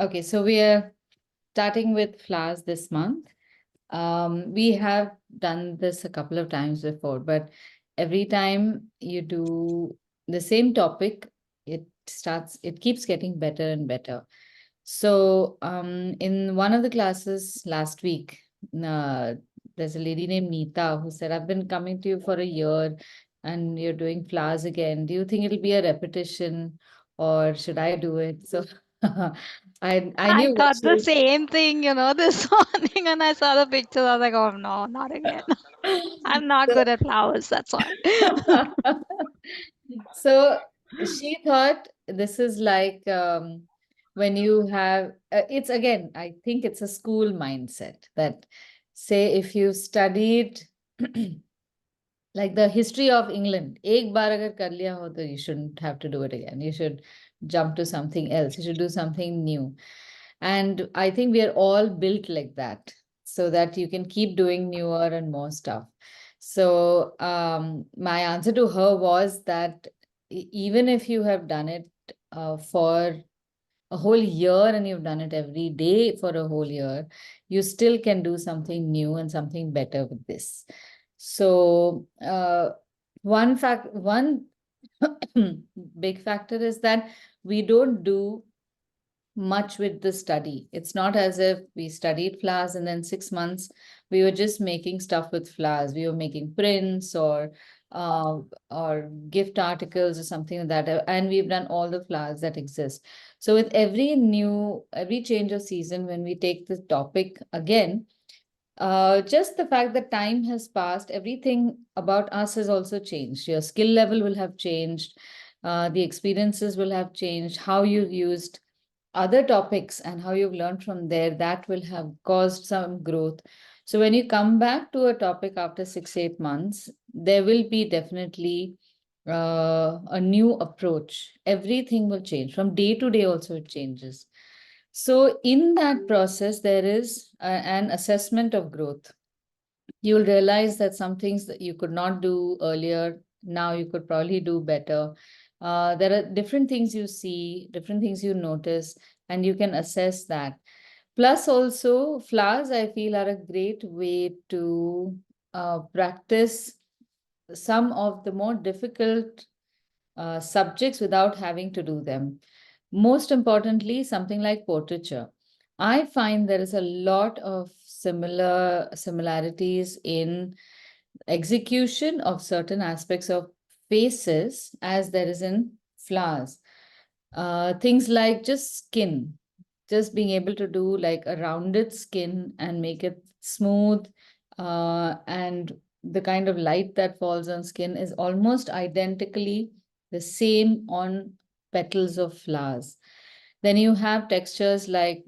Okay, so we are starting with flowers this month. We have done this a couple of times before, but every time you do the same topic, it keeps getting better and better. So, in one of the classes last week, uh, there's a lady named Neeta who said, I've been coming to you for a year and you're doing flowers again. Do you think it'll be a repetition or should I do it? So, I I knew what thought she the was. same thing, this morning when I saw the pictures. I was like, oh no, not again. I'm not good at flowers, that's why. So she thought this is like when you have, it's again, I think it's a school mindset that, say, if you studied like the history of England, एक बार अगर कर लिया हो तो you shouldn't have to do it again. You should jump to something else. You should do something new. And I think we are all built like that, so that you can keep doing newer and more stuff. So my answer to her was that even if you have done it for a whole year and you've done it every day for a whole year, you still can do something new and something better with this. So one big factor is that we don't do much with the study. It's not as if we studied flowers and then 6 months we were just making stuff with flowers. We were making prints uh, or gift articles or something like that, and we've done all the flowers that exist. So with every change of season, when we take this topic again, just the fact that time has passed, everything about us has also changed. Your skill level will have changed, the experiences will have changed, how you've used other topics and how you've learned from there, that will have caused some growth. So when you come back to a topic after 6 8 months, there will be definitely a new approach. Everything will change from day to day, also it changes. So in that process there is an assessment of growth. You'll realize that some things that you could not do earlier, now you could probably do better. There are different things you see, different things you notice, and you can assess that. Plus, also, flowers, I feel, are a great way to practice some of the more difficult subjects without having to do them. Most importantly, something like portraiture. I find there is a lot of similarities in execution of certain aspects of faces as there is in flowers. Things like just skin, just being able to do like a rounded skin and make it smooth, and the kind of light that falls on skin is almost identically the same on petals of flowers. Then you have textures like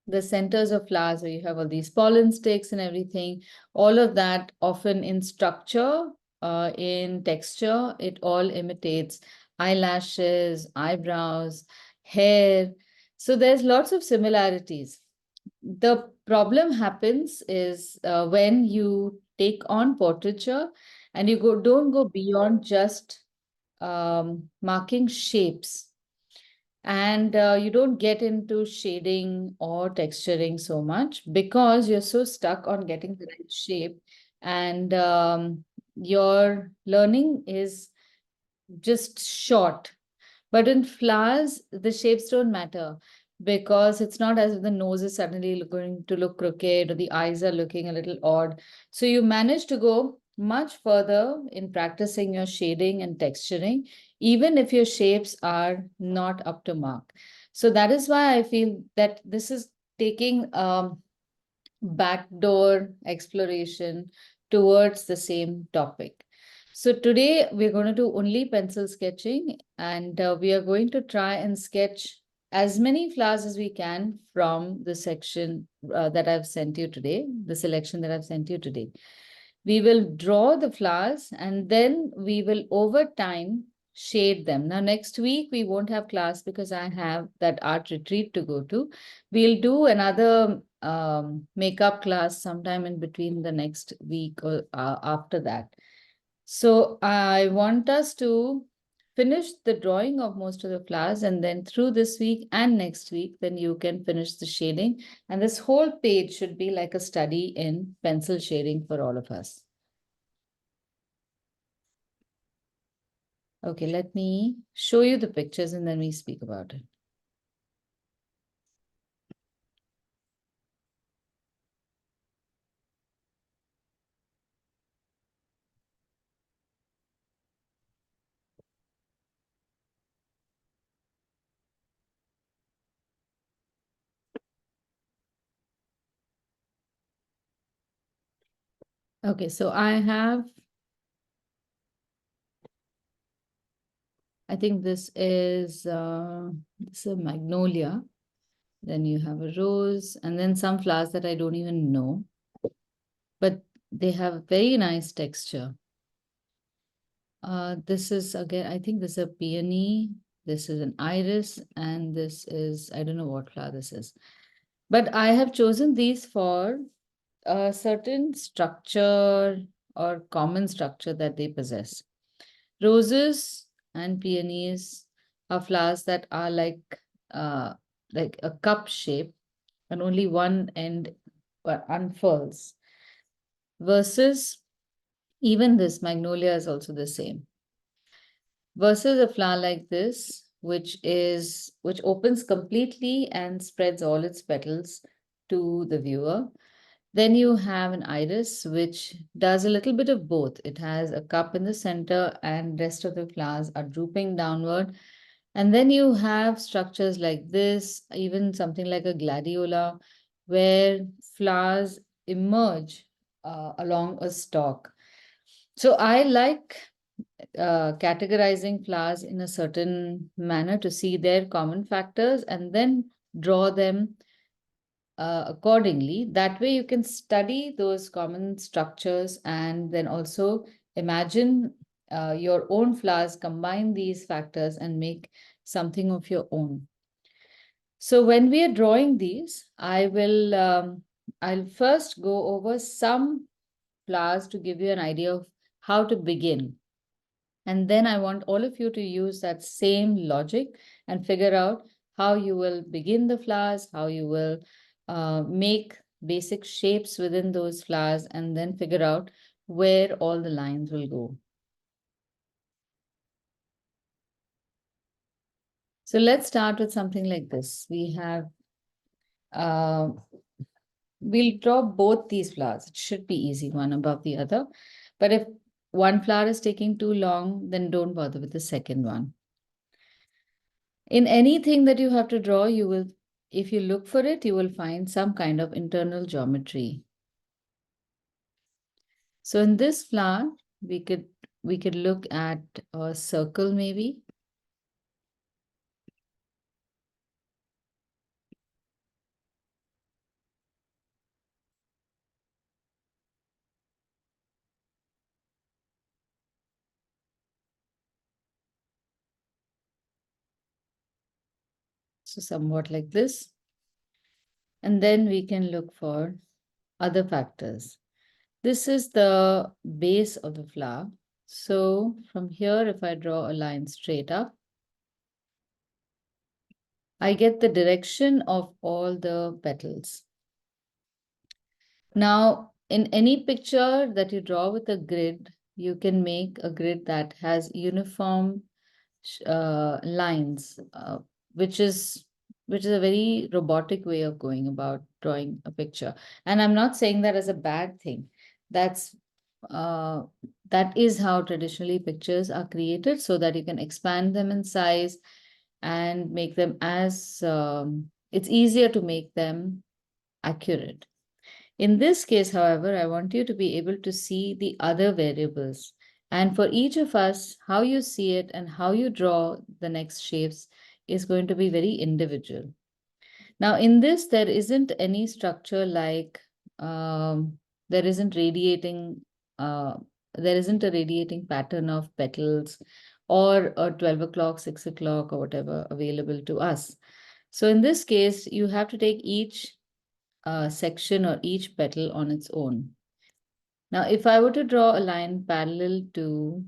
the centers of flowers where you have all these pollen sticks and everything. All of that, often in structure, in texture, it all imitates eyelashes, eyebrows, hair. So there's lots of similarities. The problem happens is when you take on portraiture and you don't go beyond just marking shapes, and you don't get into shading or texturing so much because you're so stuck on getting the right shape, and your learning is just short. But in flowers, the shapes don't matter because it's not as if the nose is suddenly going to look crooked or the eyes are looking a little odd. So you manage to go much further in practicing your shading and texturing, even if your shapes are not up to mark. So that is why I feel that this is taking backdoor exploration towards the same topic. So today we're going to do only pencil sketching, and we are going to try and sketch as many flowers as we can from the section that I've sent you today, the selection that I've sent you today. We will draw the flowers and then we will over time shade them. Now, next week we won't have class because I have that art retreat to go to. We'll do another makeup class sometime in between the next week or after that. So I want us to finish the drawing of most of the flowers, and then through this week and next week, then you can finish the shading. And this whole page should be like a study in pencil shading for all of us. Okay, let me show you the pictures and then we speak about it. Okay, so I think this is a magnolia. Then you have a rose, and then some flowers that I don't even know, but they have very nice texture. This is again, I think this is a peony, this is an iris, and this is, I don't know what flower this is. But I have chosen these for a certain structure or common structure that they possess. Roses and peonies are flowers that are uh, like a cup shape, and only one end unfurls. Versus even this magnolia is also the same. Versus a flower like this, which opens completely and spreads all its petals to the viewer. Then you have an iris, which does a little bit of both. It has a cup in the center, and rest of the flowers are drooping downward. And then you have structures like this, even something like a gladiola, where flowers emerge along a stalk. So I like categorizing flowers in a certain manner to see their common factors and then draw them accordingly. That way, you can study those common structures and then also imagine your own flowers, combine these factors, and make something of your own. So when we are drawing these, I'll first go over some flowers to give you an idea of how to begin. And then I want all of you to use that same logic and figure out how you will begin the flowers, how you will make basic shapes within those flowers, and then figure out where all the lines will go. So let's start with something like this. Uh, we'll draw both these flowers. It should be easy, one above the other. But if one flower is taking too long, then don't bother with the second one. In anything that you have to draw, if you look for it, you will find some kind of internal geometry. So in this flower, we could look at a circle maybe. So somewhat like this. And then we can look for other factors. This is the base of the flower. So from here, if I draw a line straight up, I get the direction of all the petals. Now, in any picture that you draw with a grid, you can make a grid that has uniform lines, which is a very robotic way of going about drawing a picture. And I'm not saying that as a bad thing. That's uh, that is how traditionally pictures are created, so that you can expand them in size and make them it's easier to make them accurate. In this case, however, I want you to be able to see the other variables. And for each of us, how you see it and how you draw the next shapes is going to be very individual. Now, in this, there isn't any structure like there isn't radiating, uh, there isn't a radiating pattern of petals or a 12 o'clock, 6 o'clock, or whatever available to us. So in this case, you have to take each section or each petal on its own. Now, if I were to draw a line parallel to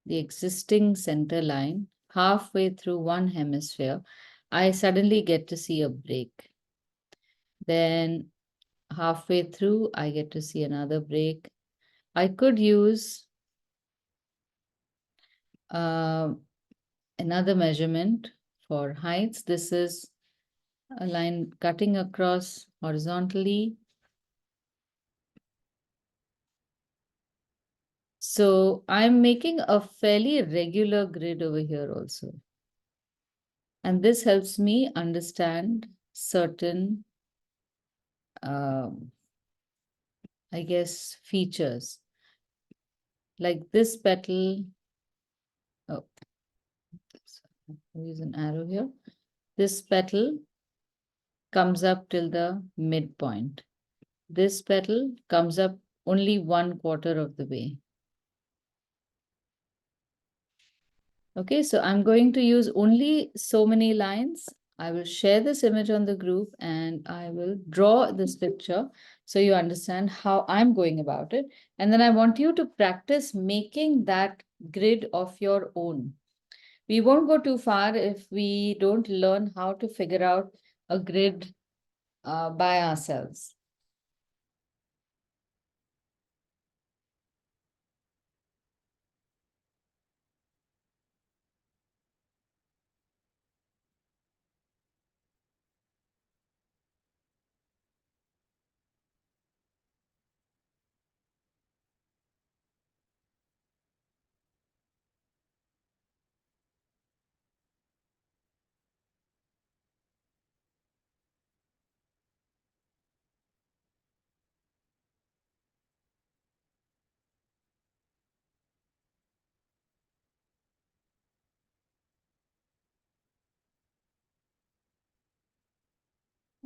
the existing center line, halfway through one hemisphere, I suddenly get to see a break. Then halfway through, I get to see another break. I could use another measurement for heights. This is a line cutting across horizontally. So I'm making a fairly regular grid over here also. And this helps me understand certain, I guess, features. Like this petal, oh, I'll use an arrow here. This petal comes up till the midpoint. This petal comes up only 1/4 of the way. Okay, so I'm going to use only so many lines. I will share this image on the group and I will draw this picture so you understand how I'm going about it. And then I want you to practice making that grid of your own. We won't go too far if we don't learn how to figure out a grid by ourselves.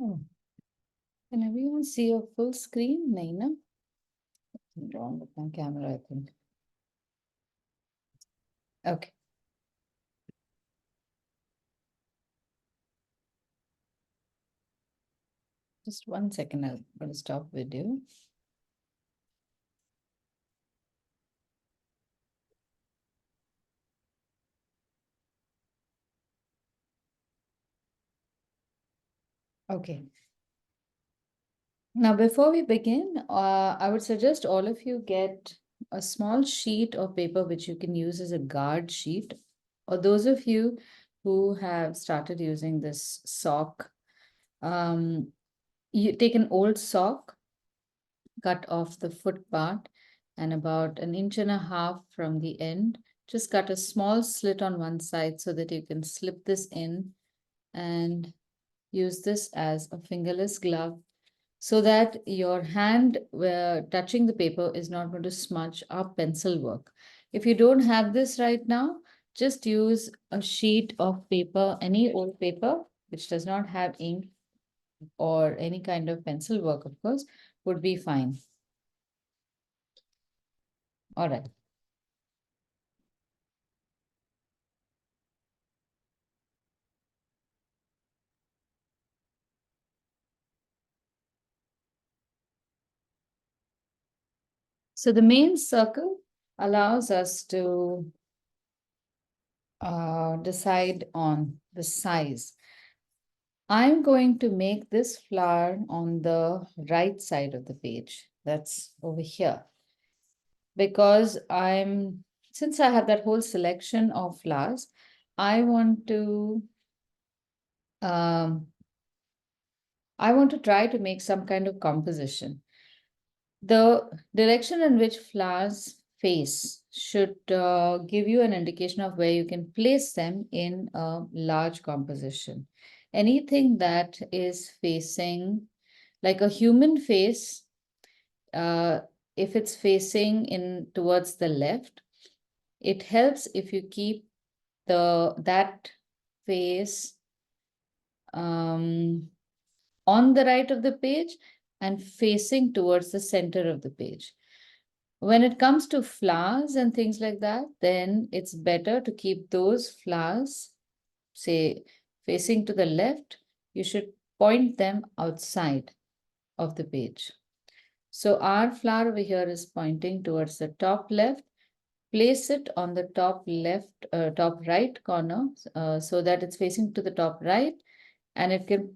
Oh. Can everyone see a full screen, Naina? Something wrong with my camera, I think. Okay. Just 1 second, I'm going to stop video. Okay. Now, before we begin, I would suggest all of you get a small sheet of paper which you can use as a guard sheet. Or those of you who have started using this sock, you take an old sock, cut off the foot part, and about 1.5 inches from the end, just cut a small slit on one side so that you can slip this in and use this as a fingerless glove so that your hand touching the paper is not going to smudge our pencil work. If you don't have this right now, just use a sheet of paper, any old paper, which does not have ink or any kind of pencil work, of course, would be fine. All right. So the main circle allows us to decide on the size. I'm going to make this flower on the right side of the page. That's over here. Because since I have that whole selection of flowers, I want to try to make some kind of composition. The direction in which flowers face should give you an indication of where you can place them in a large composition. Anything that is facing, like a human face, if it's facing in towards the left, it helps if you keep that face on the right of the page and facing towards the center of the page. When it comes to flowers and things like that, then it's better to keep those flowers, say, facing to the left. You should point them outside of the page. So our flower over here is pointing towards the top left. place it on the top left, top right corner, so that it's facing to the top right, and it can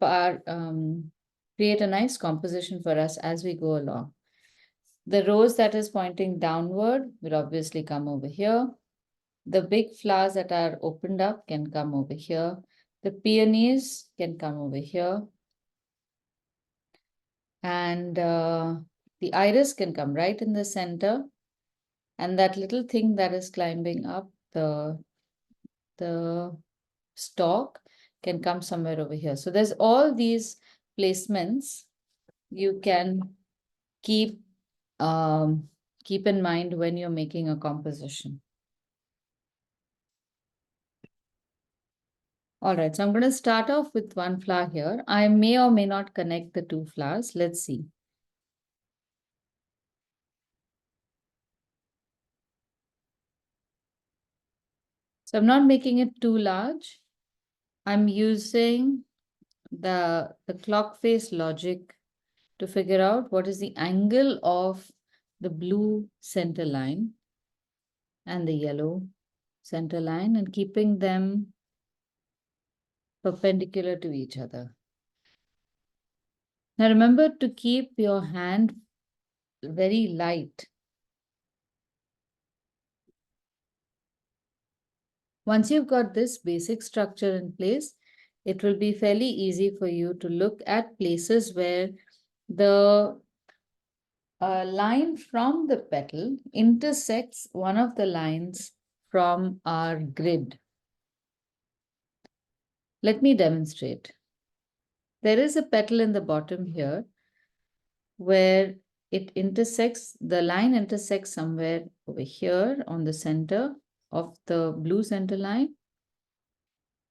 create a nice composition for us as we go along. The rose that is pointing downward will obviously come over here. The big flowers that are opened up can come over here. The peonies can come over here. And the iris can come right in the center. And that little thing that is climbing up the stalk can come somewhere over here. So there's all these placements you can keep keep in mind when you're making a composition. All right, so I'm going to start off with one flower here. I may or may not connect the two flowers. Let's see. So I'm not making it too large. I'm using the clock face logic to figure out what is the angle of the blue center line and the yellow center line, and keeping them perpendicular to each other. Now remember to keep your hand very light. Once you've got this basic structure in place, it will be fairly easy for you to look at places where the line from the petal intersects one of the lines from our grid. Let me demonstrate. There is a petal in the bottom here where the line intersects somewhere over here on the center of the blue center line.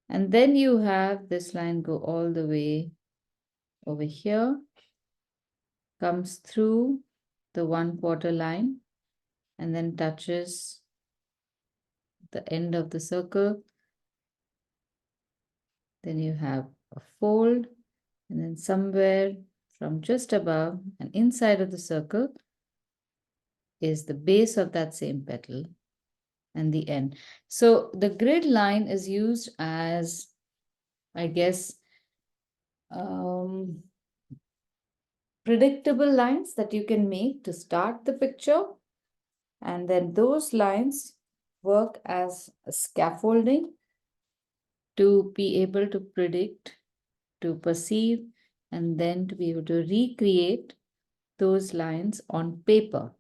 And then you have this line go all the way over here, comes through the 1/4 line, and then touches the end of the circle. Then you have a fold, and then somewhere from just above and inside of the circle is the base of that same petal and the end. So the grid line is used as, I guess, predictable lines that you can make to start the picture. And then those lines work as a scaffolding to be able to predict, to perceive, and then to be able to recreate those lines on paper.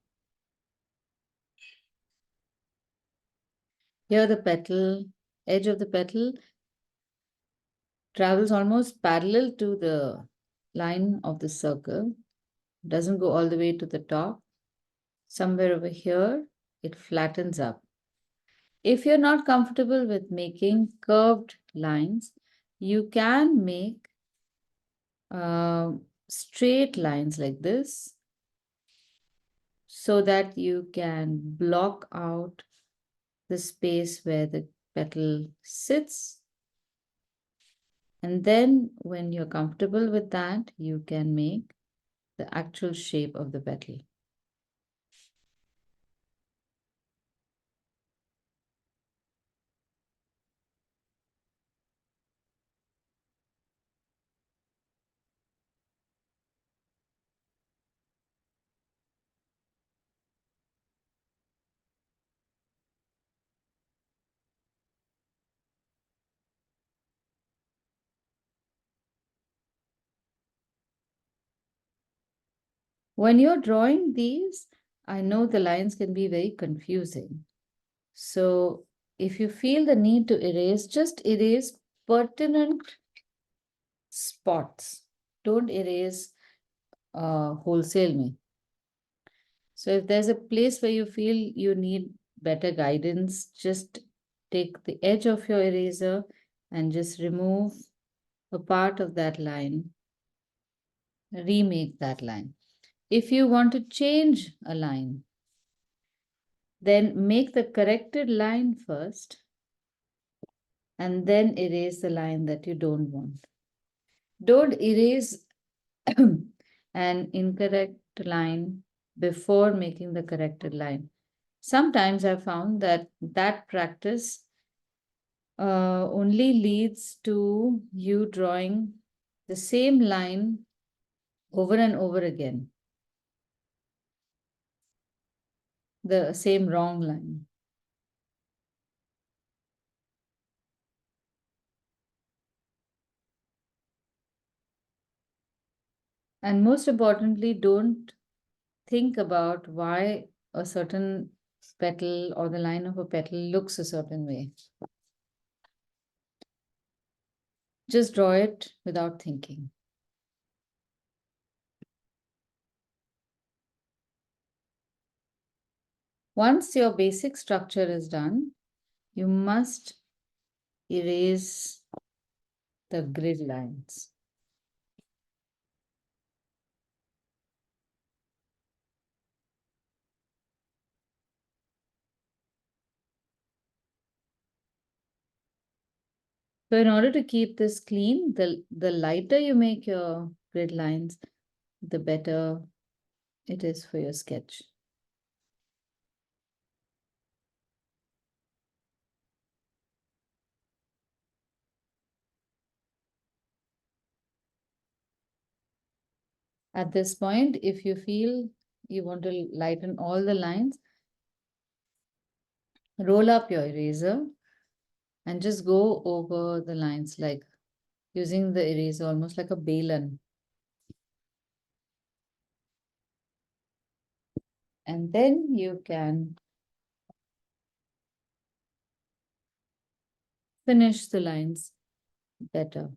Here the petal, edge of the petal travels almost parallel to the line of the circle, doesn't go all the way to the top. Somewhere over here, it flattens up. If you're not comfortable with making curved lines, you can make straight lines like this so that you can block out the space where the petal sits. And then when you're comfortable with that, you can make the actual shape of the petal. When you're drawing these, I know the lines can be very confusing. So if you feel the need to erase, just erase pertinent spots. Don't erase wholesale me. So if there's a place where you feel you need better guidance, just take the edge of your eraser and just remove a part of that line, remake that line. If you want to change a line, then make the corrected line first and then erase the line that you don't want. Don't erase an incorrect line before making the corrected line. Sometimes I found that that practice only leads to you drawing the same line over and over again, the same wrong line. And most importantly, don't think about why a certain petal or the line of a petal looks a certain way. Just draw it without thinking. Once your basic structure is done, you must erase the grid lines. So in order to keep this clean, the lighter you make your grid lines, the better it is for your sketch. At this point, if you feel you want to lighten all the lines, roll up your eraser and just go over the lines like using the eraser almost like a balan. And then you can finish the lines better.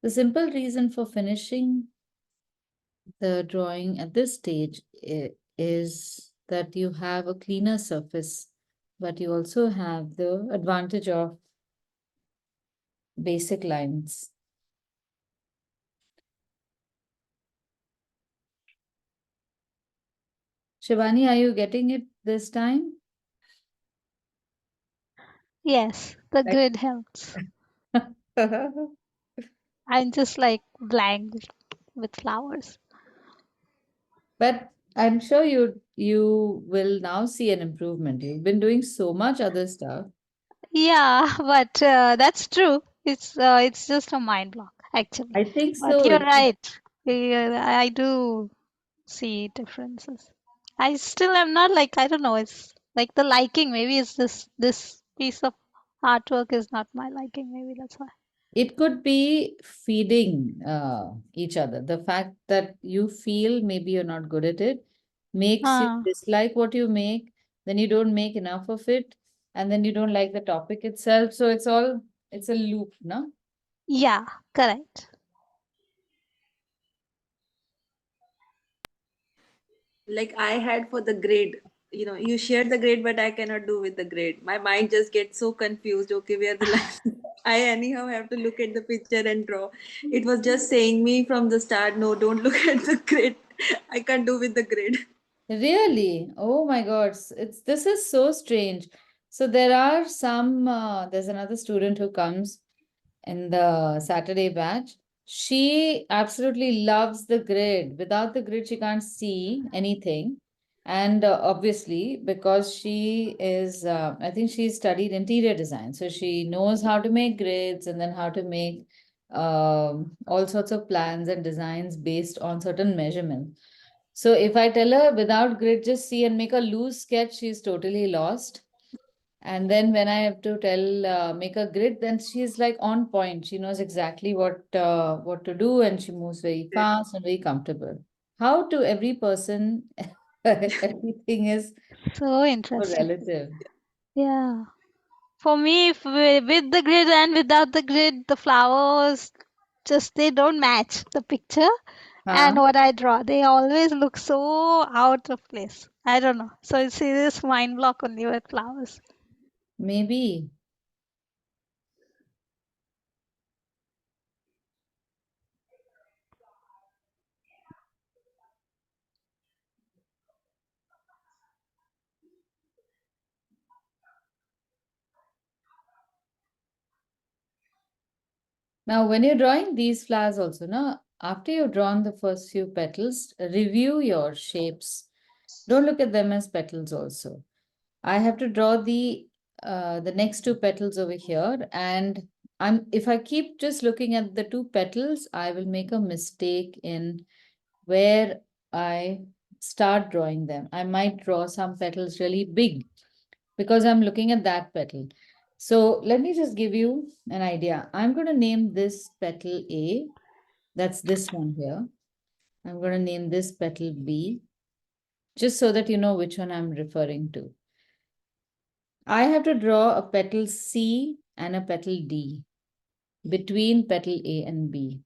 The simple reason for finishing the drawing at this stage is that you have a cleaner surface, but you also have the advantage of basic lines. Shivani, are you getting it this time? Yes, the grid helps. I'm just like blank with flowers. But I'm sure you will now see an improvement. You've been doing so much other stuff. Yeah, but that's true. It's just a mind block actually. I think But so. you're right. Yeah, I do see differences. I still am not like, I don't know. It's like the liking. Maybe it's this piece of artwork is not my liking. Maybe that's why. It could be feeding each other. The fact that you feel maybe you're not good at it makes you Uh, dislike what you make, then you don't make enough of it, and then you don't like the topic itself. So it's a loop, no? yeah, correct. Like I had for the grade, you shared the grade, but I cannot do with the grade. My mind just gets so confused. Okay, where the lines? I anyhow have to look at the picture and draw. It was just saying me from the start, no, don't look at the grade. I can't do with the grade. Really? Oh my God. It's this is so strange. So there are some there's another student who comes in the Saturday batch. She absolutely loves the grid. Without the grid, she can't see anything. And obviously, because she is, I think she studied interior design. So she knows how to make grids and then how to make all sorts of plans and designs based on certain measurements. So if I tell her without grid, just see and make a loose sketch, she's totally lost. And then when I have to tell make a grid, then she's like on point. She knows exactly what to do, and she moves very fast and very comfortable. How to every person, everything is So so interesting. relative. Yeah. For me, if with the grid and without the grid, the flowers just they don't match the picture and Huh? what I draw. They always look so out of place. I don't know. So it's serious mind block only with flowers. Maybe. Now, when you're drawing these flowers also, now after you've drawn the first few petals, review your shapes. Don't look at them as petals also. I have to draw the next two petals over here, and if I keep just looking at the two petals, I will make a mistake in where I start drawing them. I might draw some petals really big because I'm looking at that petal. So let me just give you an idea. I'm going to name this petal A. That's this one here. I'm going to name this petal B, just so that you know which one I'm referring to. I have to draw a petal C and a petal D between petal A and B.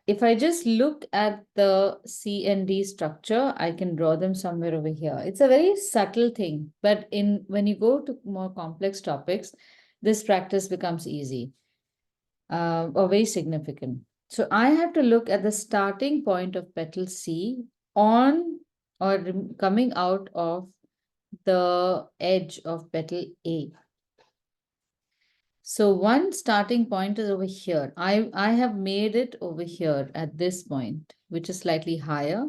If I just look at the C and D structure, I can draw them somewhere over here. It's a very subtle thing, but when you go to more complex topics, this practice becomes easy or very significant. So I have to look at the starting point of petal C on or coming out of the edge of petal A. So one starting point is over here. I have made it over here at this point, which is slightly higher,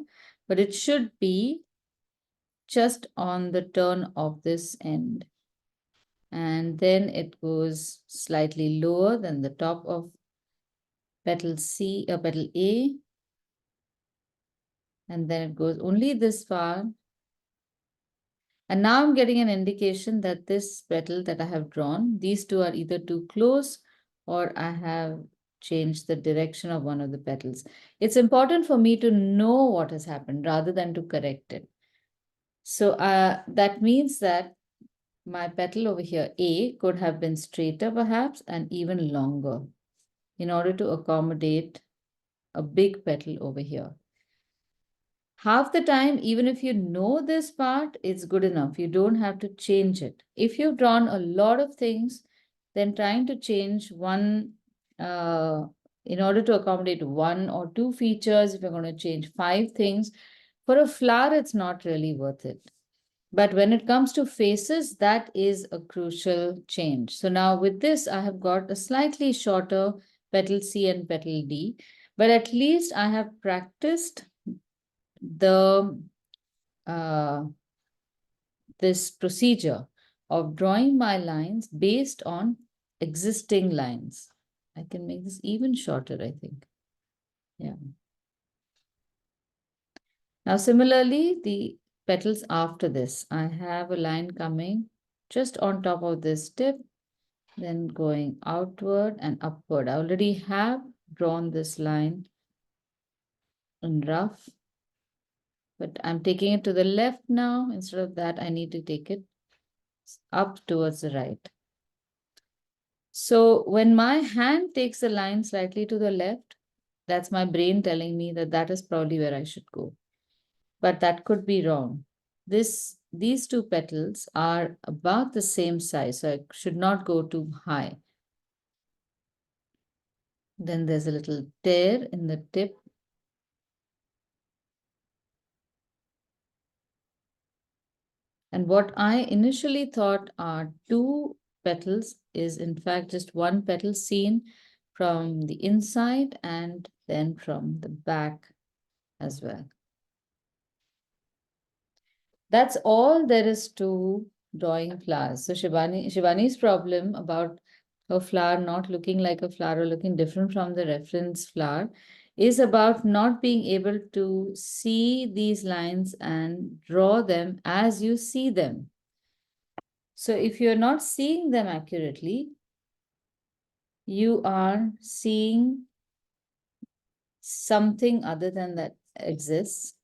but it should be just on the turn of this end. And then it goes slightly lower than the top of petal C, petal A. And then it goes only this far. And now I'm getting an indication that this petal that I have drawn, these two are either too close or I have changed the direction of one of the petals. It's important for me to know what has happened rather than to correct it. So that means that my petal over here, A, could have been straighter perhaps and even longer in order to accommodate a big petal over here. Half the time, even if you know this part, it's good enough. You don't have to change it. If you've drawn a lot of things, then trying to change one in order to accommodate one or two features, if you're going to change 5 things, for a flower, it's not really worth it. But when it comes to faces, that is a crucial change. So now with this, I have got a slightly shorter petal C and petal D, but at least I have practiced the this procedure of drawing my lines based on existing lines. I can make this even shorter, I think. Yeah. Now, similarly, the petals after this, I have a line coming just on top of this tip, then going outward and upward. I already have drawn this line in rough, but I'm taking it to the left now. Instead of that, I need to take it up towards the right. So when my hand takes a line slightly to the left, that's my brain telling me that that is probably where I should go. But that could be wrong. These two petals are about the same size, so I should not go too high. Then there's a little tear in the tip. And what I initially thought are two petals is in fact just one petal seen from the inside and then from the back as well. That's all there is to drawing flowers. So Shivani's problem about her flower not looking like a flower or looking different from the reference flower is about not being able to see these lines and draw them as you see them. So if you're not seeing them accurately, you are seeing something other than that exists.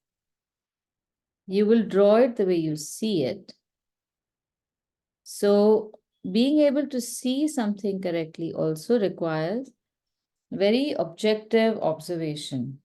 You will draw it the way you see it. So being able to see something correctly also requires very objective observation.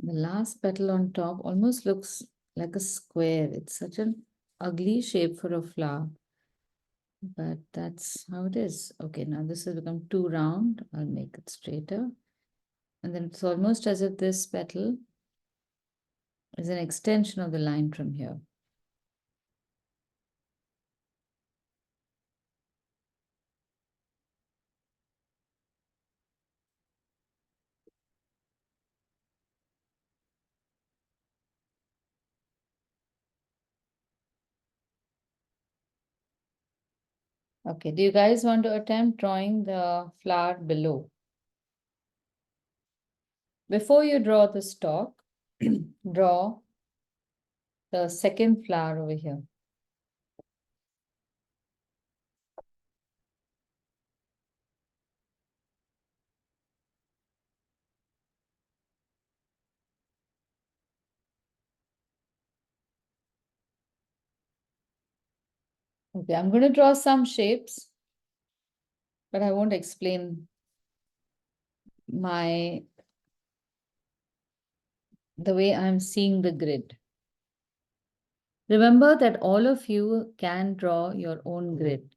The last petal on top almost looks like a square. It's such an ugly shape for a flower, but that's how it is. Okay, now this has become too round. I'll make it straighter. And then it's almost as if this petal is an extension of the line from here. Okay, do you guys want to attempt drawing the flower below? Before you draw the stalk, draw the second flower over here. Okay, I'm going to draw some shapes, but I won't explain the way I'm seeing the grid. Remember that all of you can draw your own grid,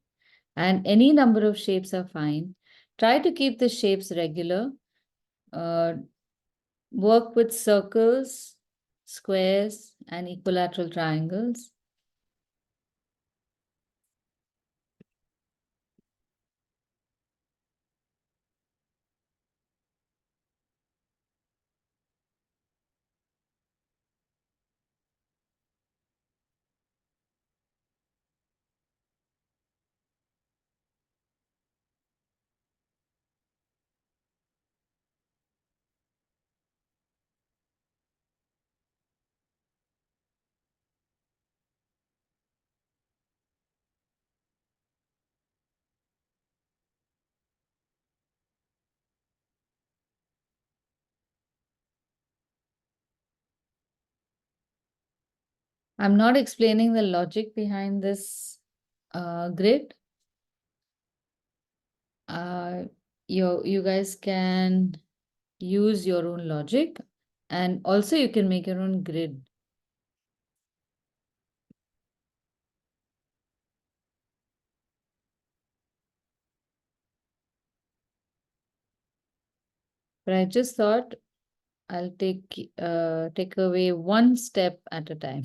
and any number of shapes are fine. Try to keep the shapes regular. Work with circles, squares, and equilateral triangles. I'm not explaining the logic behind this grid. You guys can use your own logic, and also you can make your own grid. But I just thought I'll take away one step at a time.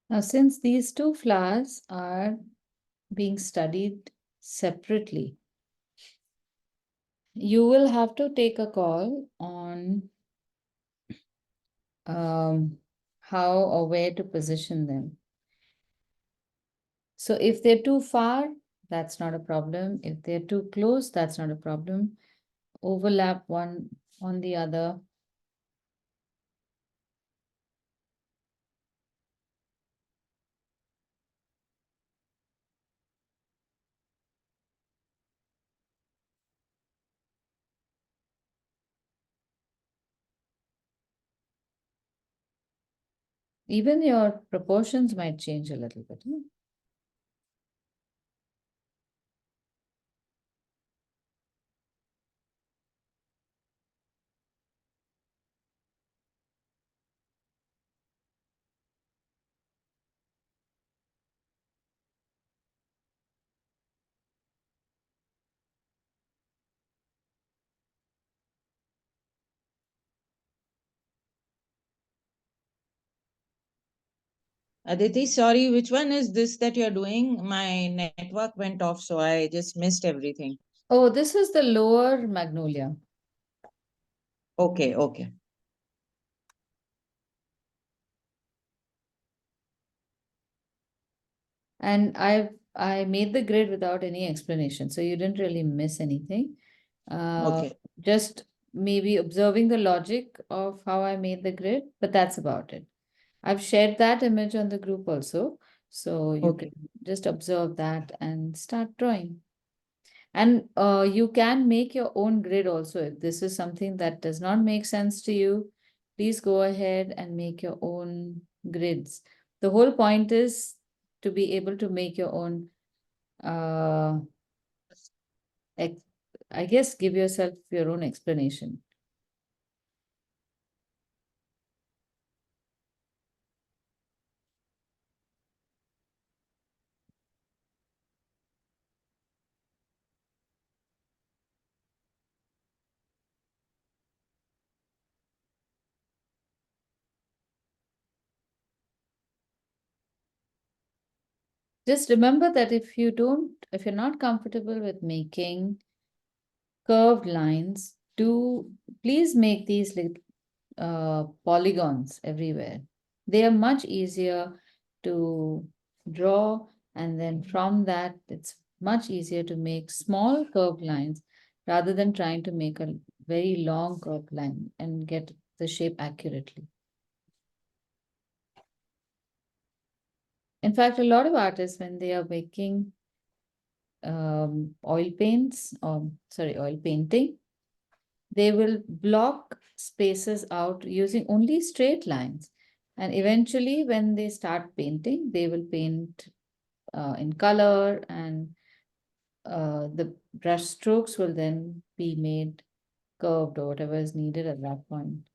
Now, since these two flowers are being studied separately, you will have to take a call on how or where to position them. So if they're too far, that's not a problem. If they're too close, that's not a problem. Overlap one on the other. Even your proportions might change a little bit. Hmm? Aditi, sorry, which one is this that you're doing? My network went off, so I just missed everything. Oh, this is the lower magnolia. Okay, okay. And I made the grid without any explanation, so you didn't really miss anything. Okay. Just maybe observing the logic of how I made the grid, but that's about it. I've shared that image on the group also, so you can Okay. just observe that and start drawing. And you can make your own grid also. If this is something that does not make sense to you, please go ahead and make your own grids. The whole point is to be able to make your own, uh, I guess, give yourself your own explanation. Just remember that if you're not comfortable with making curved lines, please make these polygons everywhere. They are much easier to draw, and then from that, it's much easier to make small curved lines rather than trying to make a very long curved line and get the shape accurately. In fact, a lot of artists, when they are making oil paints, or sorry, oil painting, they will block spaces out using only straight lines. And eventually, when they start painting, they will paint in color, and the brush strokes will then be made curved or whatever is needed at that point.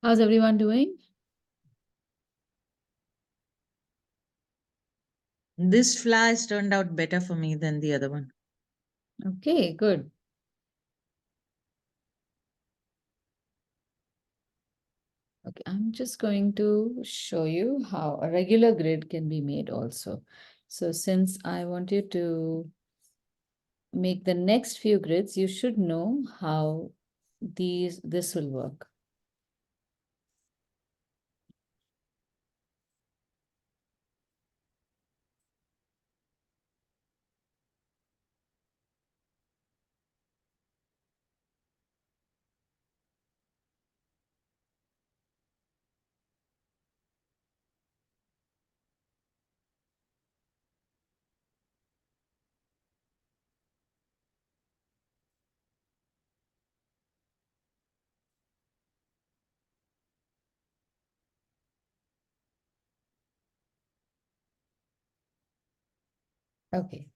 How's everyone doing? This flower has turned out better for me than the other one. Okay, good. Okay, I'm just going to show you how a regular grid can be made also. So since I want you to make the next few grids, you should know how this will work. Okay,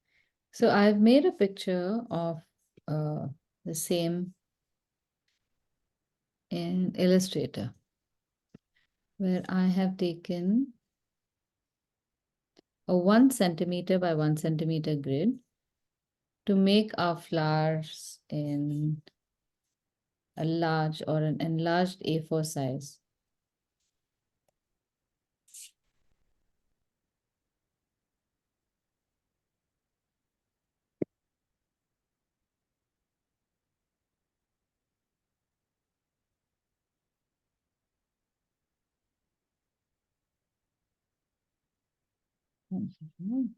so I've made a picture of the same in Illustrator, where I have taken a 1 centimeter by 1 centimeter grid to make our flowers in a large or an enlarged A4 size. Mhm.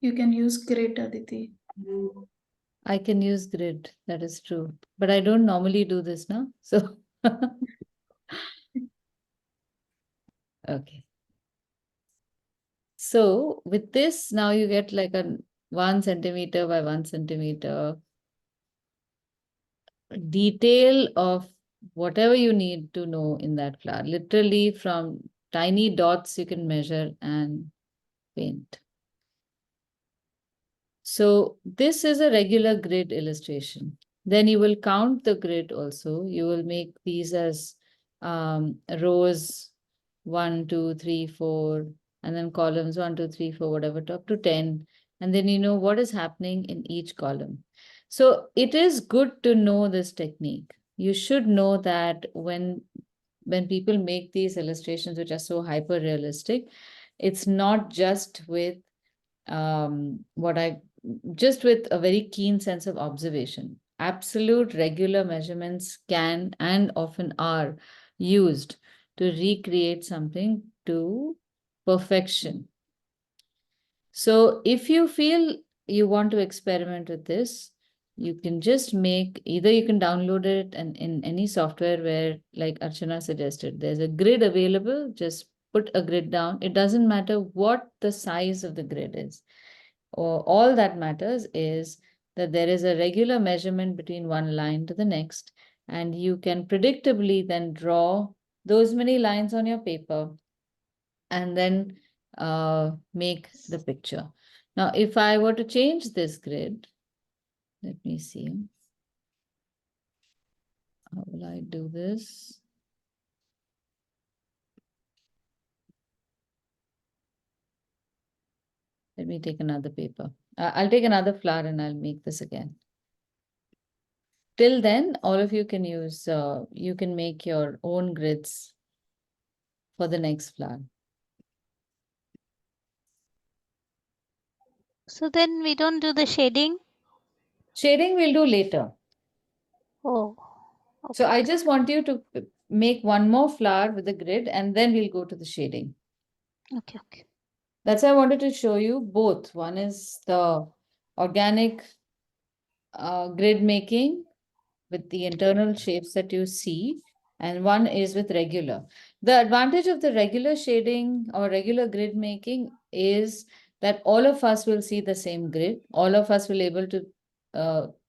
You can use grid, Aditi. I can use grid, that is true. But I don't normally do this now. So, okay. So with this, now you get like a 1 centimeter by 1 centimeter detail of whatever you need to know in that flower. Literally from tiny dots you can measure and paint. So this is a regular grid illustration. Then you will count the grid also. You will make these as rows 1, 2, 3, 4, and then columns 1, 2, 3, 4, whatever, up to 10. And then you know what is happening in each column. So it is good to know this technique. You should know that when people make these illustrations, which are so hyper realistic, it's not just with what I just with a very keen sense of observation. Absolute regular measurements can and often are used to recreate something to perfection. So if you feel you want to experiment with this, you can just make, either you can download it and in any software where, like Archana suggested, there's a grid available, just put a grid down. It doesn't matter what the size of the grid is. Or all that matters is that there is a regular measurement between one line to the next, and you can predictably then draw those many lines on your paper and then make the picture. Now, if I were to change this grid, let me see. How will I do this? Let me take another paper. I'll take another flower and I'll make this again. Till then, all of you can use, you can make your own grids for the next flower. So then we don't do the shading? Shading we'll do later. Oh, So okay. I just want you to make one more flower with the grid and then we'll go to the shading. Okay, okay. That's why I wanted to show you both. One is the organic grid making with the internal shapes that you see, and one is with regular. The advantage of the regular shading or regular grid making is that all of us will see the same grid. All of us will able to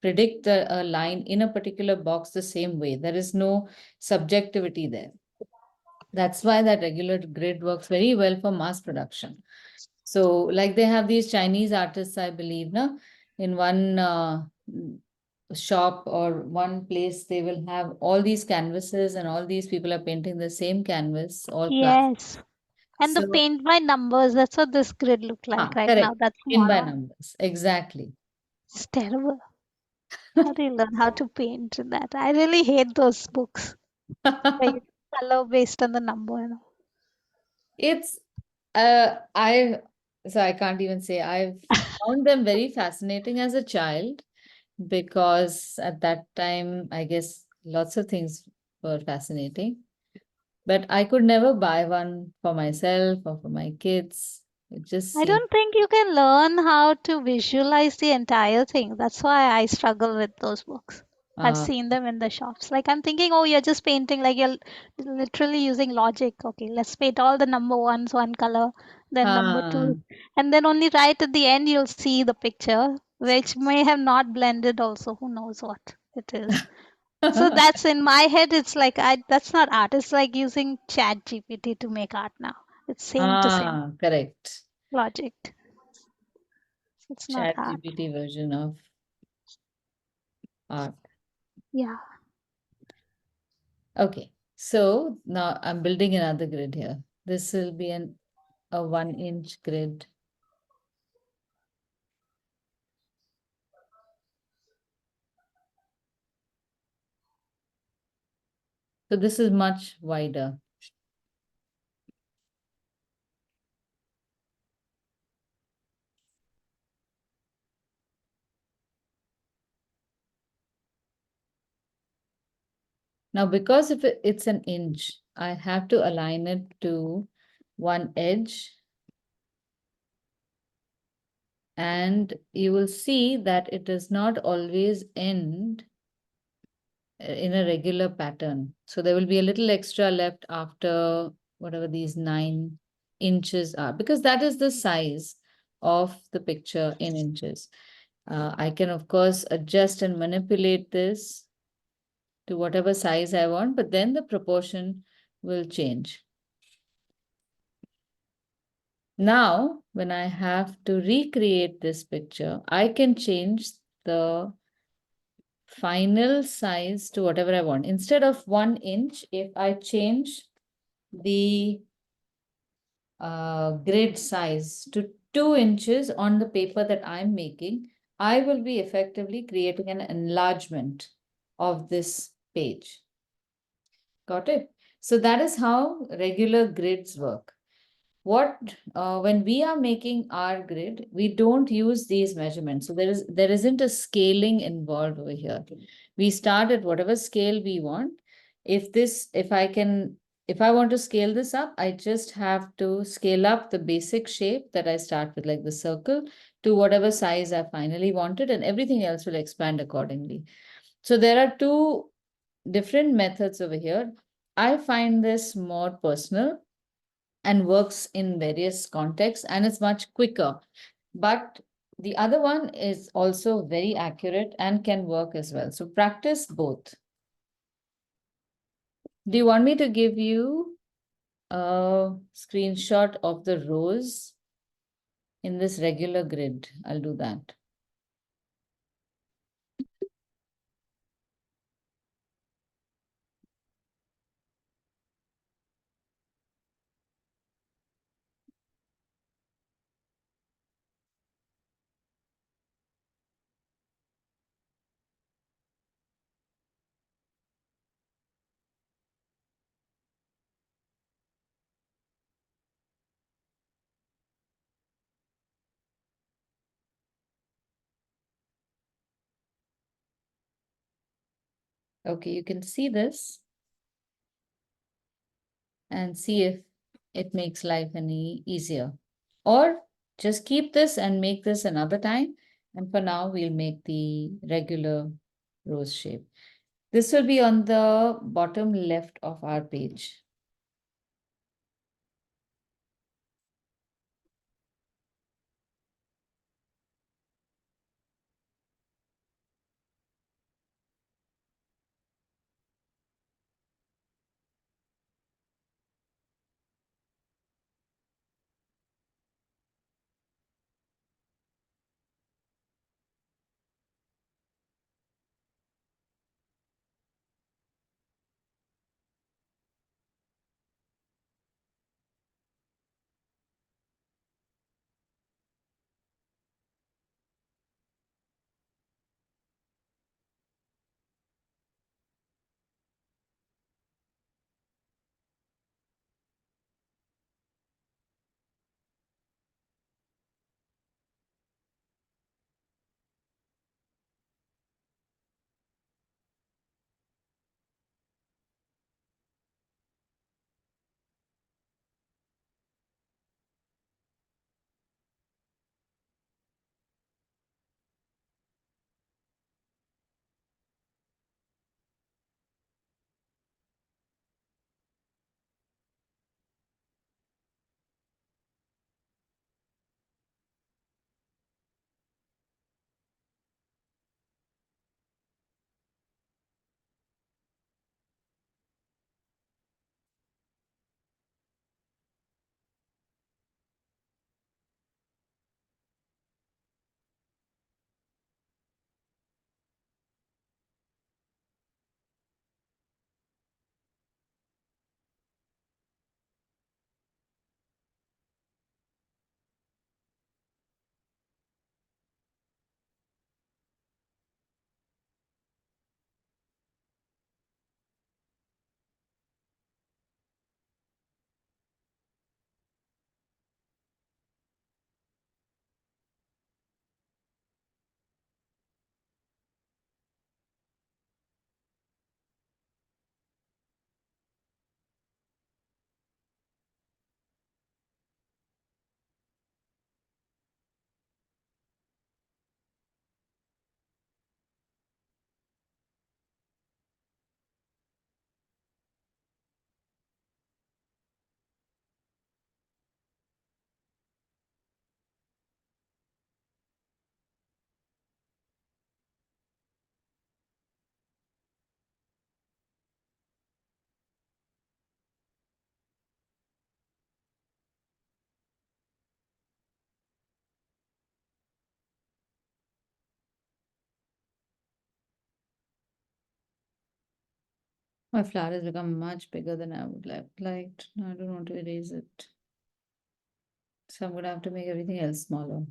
predict a line in a particular box the same way. There is no subjectivity there. That's why that regular grid works very well for mass production. So, like they have these Chinese artists, I believe, no? In one shop or one place, they will have all these canvases, and all these people are painting the same canvas, all plastic. Yes. And the So, paint by numbers, that's what this grid look like right now. correct. That's In by mono. numbers. Exactly. It's terrible. How do you learn how to paint that? I really hate those books. Like color based on the number and all. It's I so I can't even say I've found them very fascinating as a child, because at that time I guess lots of things were fascinating. But I could never buy one for myself or for my kids. It just I seemed don't think you can learn how to visualize the entire thing. That's why I struggle with those books. I've uh, seen them in the shops. Like I'm thinking, oh, you're just painting, like you're literally using logic. Okay, let's paint all the number ones one color, then number uh, two, and then only right at the end you'll see the picture, which may have not blended also. Who knows what it is. So that's in my head. It's like that's not art. It's like using Chat GPT to make art now. It's same to same correct. logic. It's not Chat art. GPT version of art. Yeah. Okay, so now I'm building another grid here. This will be a 1-inch grid. So this is much wider. Now, because if it's an inch, I have to align it to one edge. And you will see that it does not always end in a regular pattern. So there will be a little extra left after whatever these 9 inches are, because that is the size of the picture in inches. I can, of course, adjust and manipulate this to whatever size I want, but then the proportion will change. Now, when I have to recreate this picture, I can change the final size to whatever I want. Instead of 1 inch, if I change the grid size to 2 inches on the paper that I'm making, I will be effectively creating an enlargement of this page. Got it? So that is how regular grids work. When we are making our grid, we don't use these measurements. So there isn't a scaling involved over here. We start at whatever scale we want. If I want to scale this up, I just have to scale up the basic shape that I start with, like the circle, to whatever size I finally wanted, and everything else will expand accordingly. So there are two different methods over here. I find this more personal and works in various contexts, and it's much quicker. But the other one is also very accurate and can work as well. So practice both. Do you want me to give you a screenshot of the rows in this regular grid? I'll do that. Okay, you can see this and see if it makes life any easier. Or just keep this and make this another time. And for now, we'll make the regular rose shape. This will be on the bottom left of our page. My flower has become much bigger than I would have liked. I don't want to erase it. So I'm gonna have to make everything else smaller.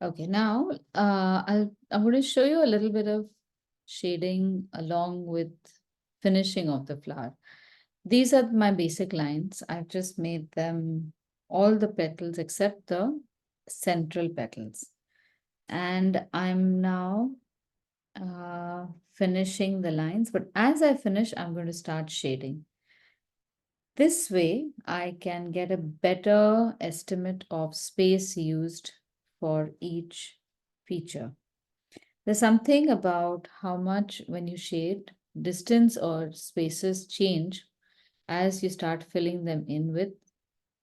Okay, now I'm going to show you a little bit of shading along with finishing of the flower. These are my basic lines. I've just made them all the petals except the central petals. And I'm now finishing the lines, but as I finish, I'm going to start shading. This way, I can get a better estimate of space used for each feature. There's something about how much when you shade, distance or spaces change as you start filling them in with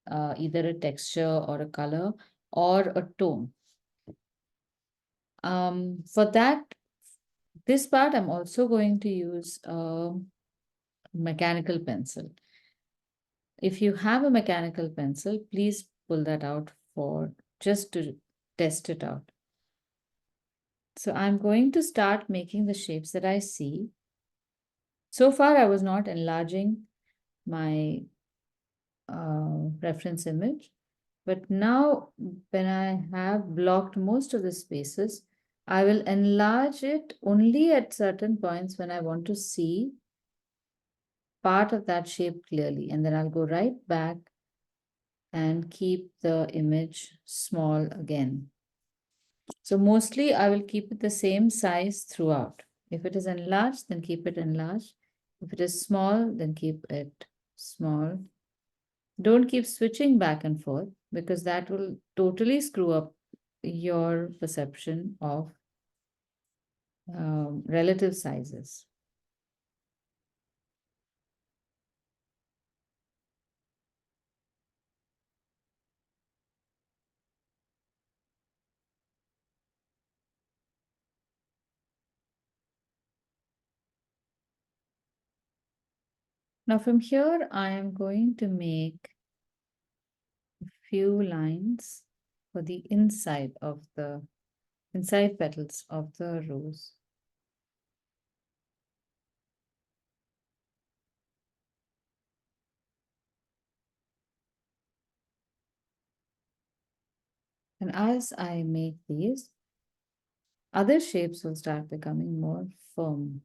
either a texture or a color or a tone. For that, this part, I'm also going to use a mechanical pencil. If you have a mechanical pencil, please pull that out for just to test it out. So I'm going to start making the shapes that I see. So far, I was not enlarging my reference image, but now when I have blocked most of the spaces, I will enlarge it only at certain points when I want to see part of that shape clearly, and then I'll go right back and keep the image small again. So mostly I will keep it the same size throughout. If it is enlarged, then keep it enlarged. If it is small, then keep it small. Don't keep switching back and forth because that will totally screw up your perception of relative sizes. Now from here, I am going to make a few lines for the inside petals of the rose. And as I make these, other shapes will start becoming more firm.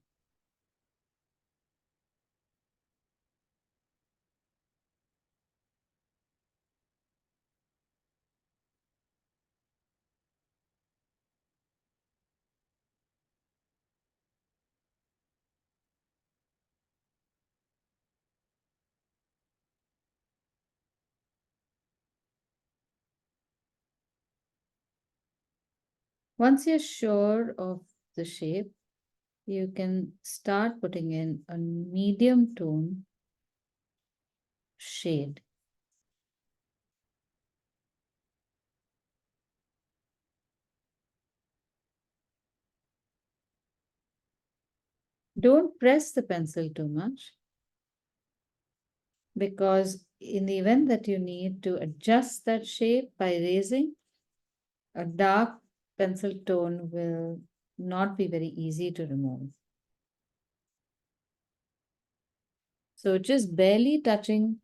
Once you're sure of the shape, you can start putting in a medium tone shade. Don't press the pencil too much because in the event that you need to adjust that shape by raising, a dark pencil tone will not be very easy to remove. So just barely touching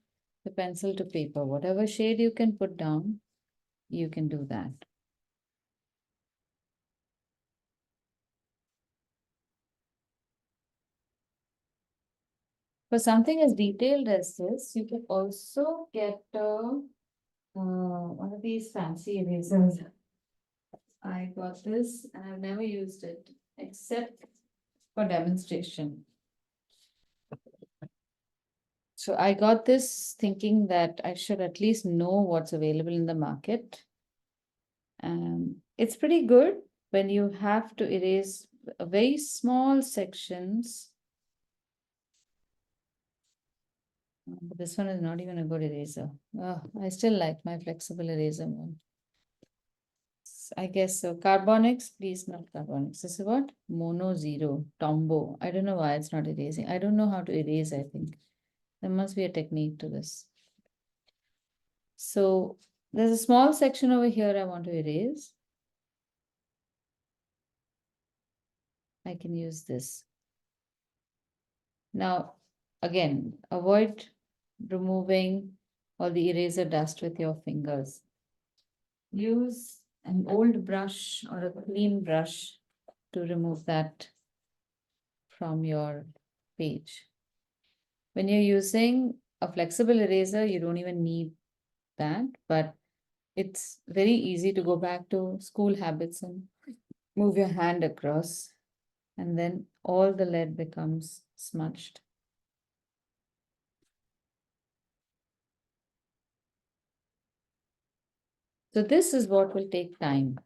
the pencil to paper, whatever shade you can put down, you can do that. For something as detailed as this, you can also get one of these fancy erasers. I got this and I've never used it except for demonstration. So I got this thinking that I should at least know what's available in the market. It's pretty good when you have to erase very small sections But this one is not even a good eraser. I still like my flexible eraser one. I guess so. Carbonics, please not carbonics. This is what? Mono zero, Tombow. I don't know why it's not erasing. I don't know how to erase, I think. There must be a technique to this. So there's a small section over here I want to erase. I can use this. Now, again, avoid removing all the eraser dust with your fingers. Use an old brush or a clean brush to remove that from your page. When you're using a flexible eraser, you don't even need that, but it's very easy to go back to school habits and move your hand across, and then all the lead becomes smudged. So this is what will take time.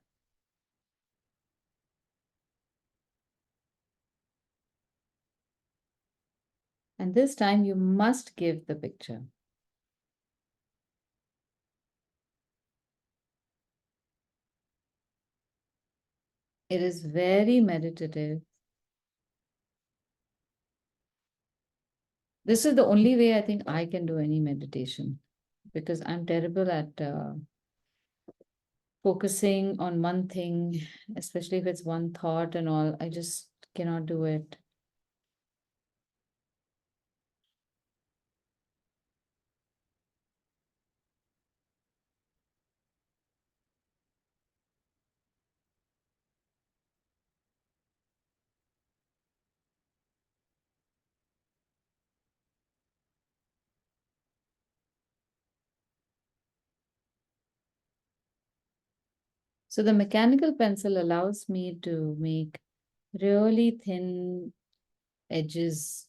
And this time you must give the picture. It is very meditative. This is the only way I think I can do any meditation, because I'm terrible at focusing on one thing, especially if it's one thought and all. I just cannot do it. So the mechanical pencil allows me to make really thin edges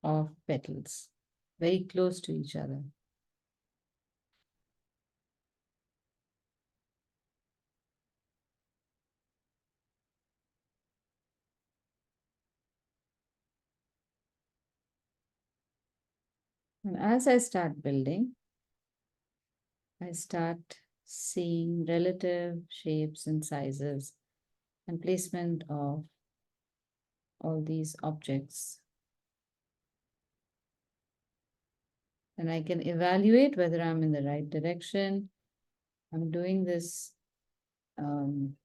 of petals, very close to each other. And as I start building, I start seeing relative shapes and sizes and placement of all these objects. And I can evaluate whether I'm in the right direction. I'm doing this. Am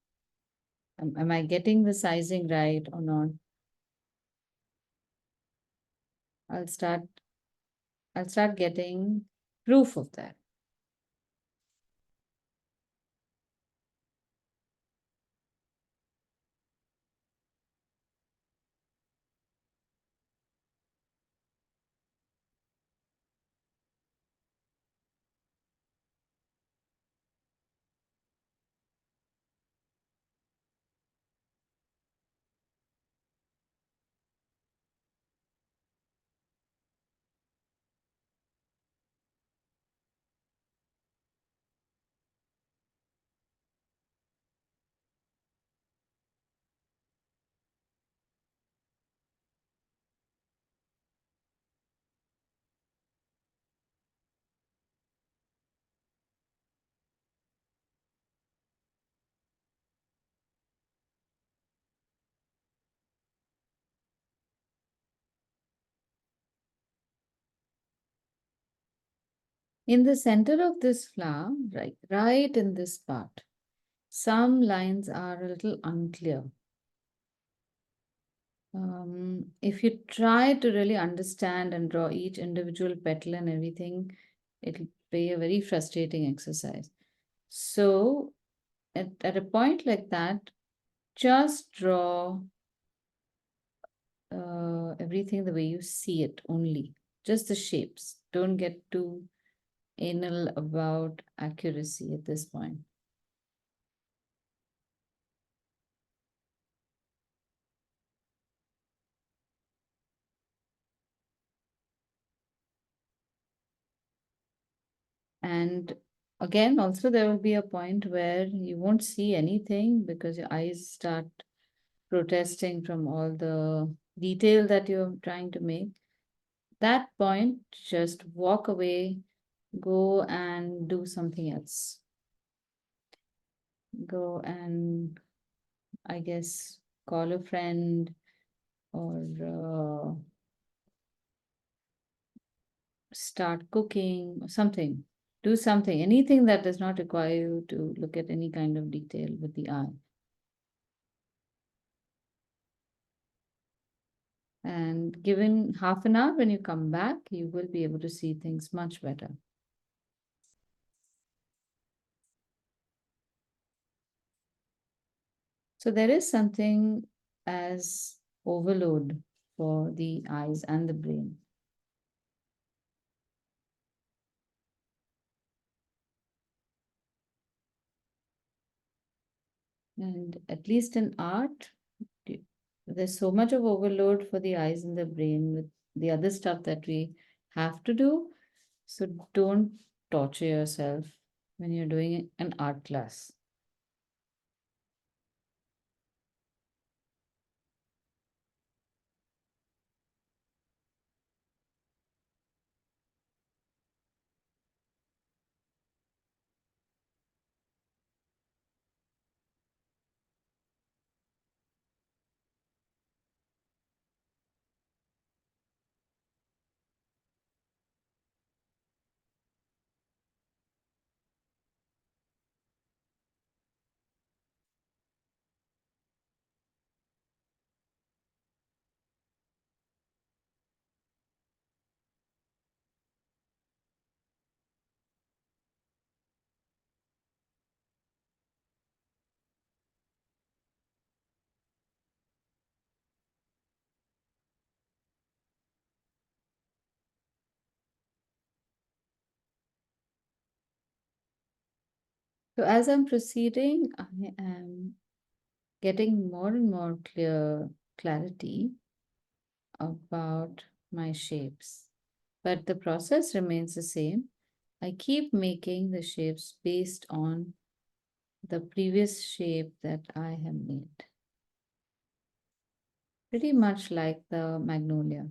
I getting the sizing right or not? I'll start getting proof of that. In the center of this flower, right in this part, some lines are a little unclear. If you try to really understand and draw each individual petal and everything, it'll be a very frustrating exercise. So at a point like that, just draw everything the way you see it only, just the shapes. Don't get too anal about accuracy at this point. And again, also there will be a point where you won't see anything because your eyes start protesting from all the detail that you're trying to make. that point, just walk away, go and do something else. Go and, I guess, call a friend or start cooking or something. Do something, anything that does not require you to look at any kind of detail with the eye. And given half an hour, when you come back, you will be able to see things much better. So there is something as overload for the eyes and the brain. And at least in art, there's so much of overload for the eyes and the brain with the other stuff that we have to do. So don't torture yourself when you're doing an art class. So as I'm proceeding, I am getting more and more clarity about my shapes. But the process remains the same. I keep making the shapes based on the previous shape that I have made. Pretty much like the magnolia.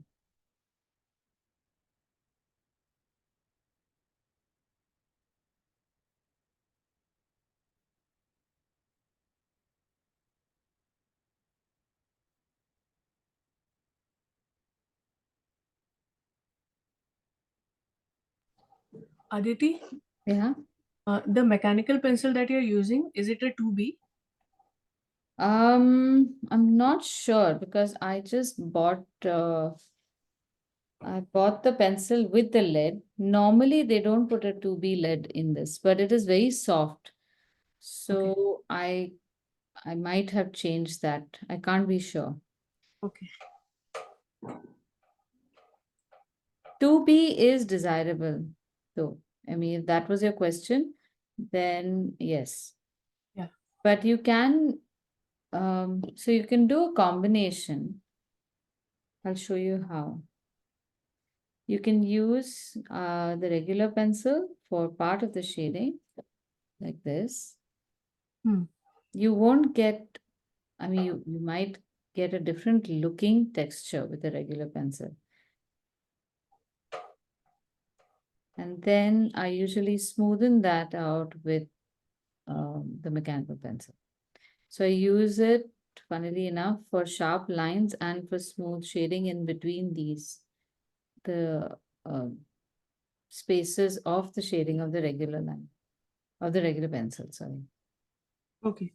Aditi, Yeah. the mechanical pencil that you're using, is it a 2B? I'm not sure because I just I bought the pencil with the lead. Normally they don't put a 2B lead in this, but it is very soft. So I might have changed that. I can't be sure. Okay. 2B is desirable. So, I mean, if that was your question, then yes. Yeah. But you can, so you can do a combination. I'll show you how. You can use the regular pencil for part of the shading, like this. Hmm. You won't get, I mean, you might get a different looking texture with a regular pencil. And then I usually smoothen that out with the mechanical pencil. So I use it, funnily enough, for sharp lines and for smooth shading in between the uh, spaces of the shading of the regular line, of the regular pencil, sorry. Okay.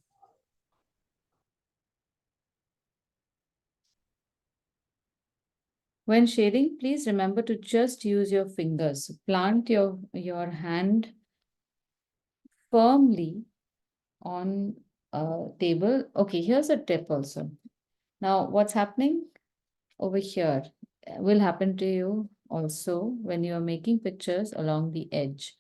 When shading, please remember to just use your fingers. Plant your hand firmly on a table. Okay, here's a tip also. Now, what's happening over here will happen to you also when you are making pictures along the edge.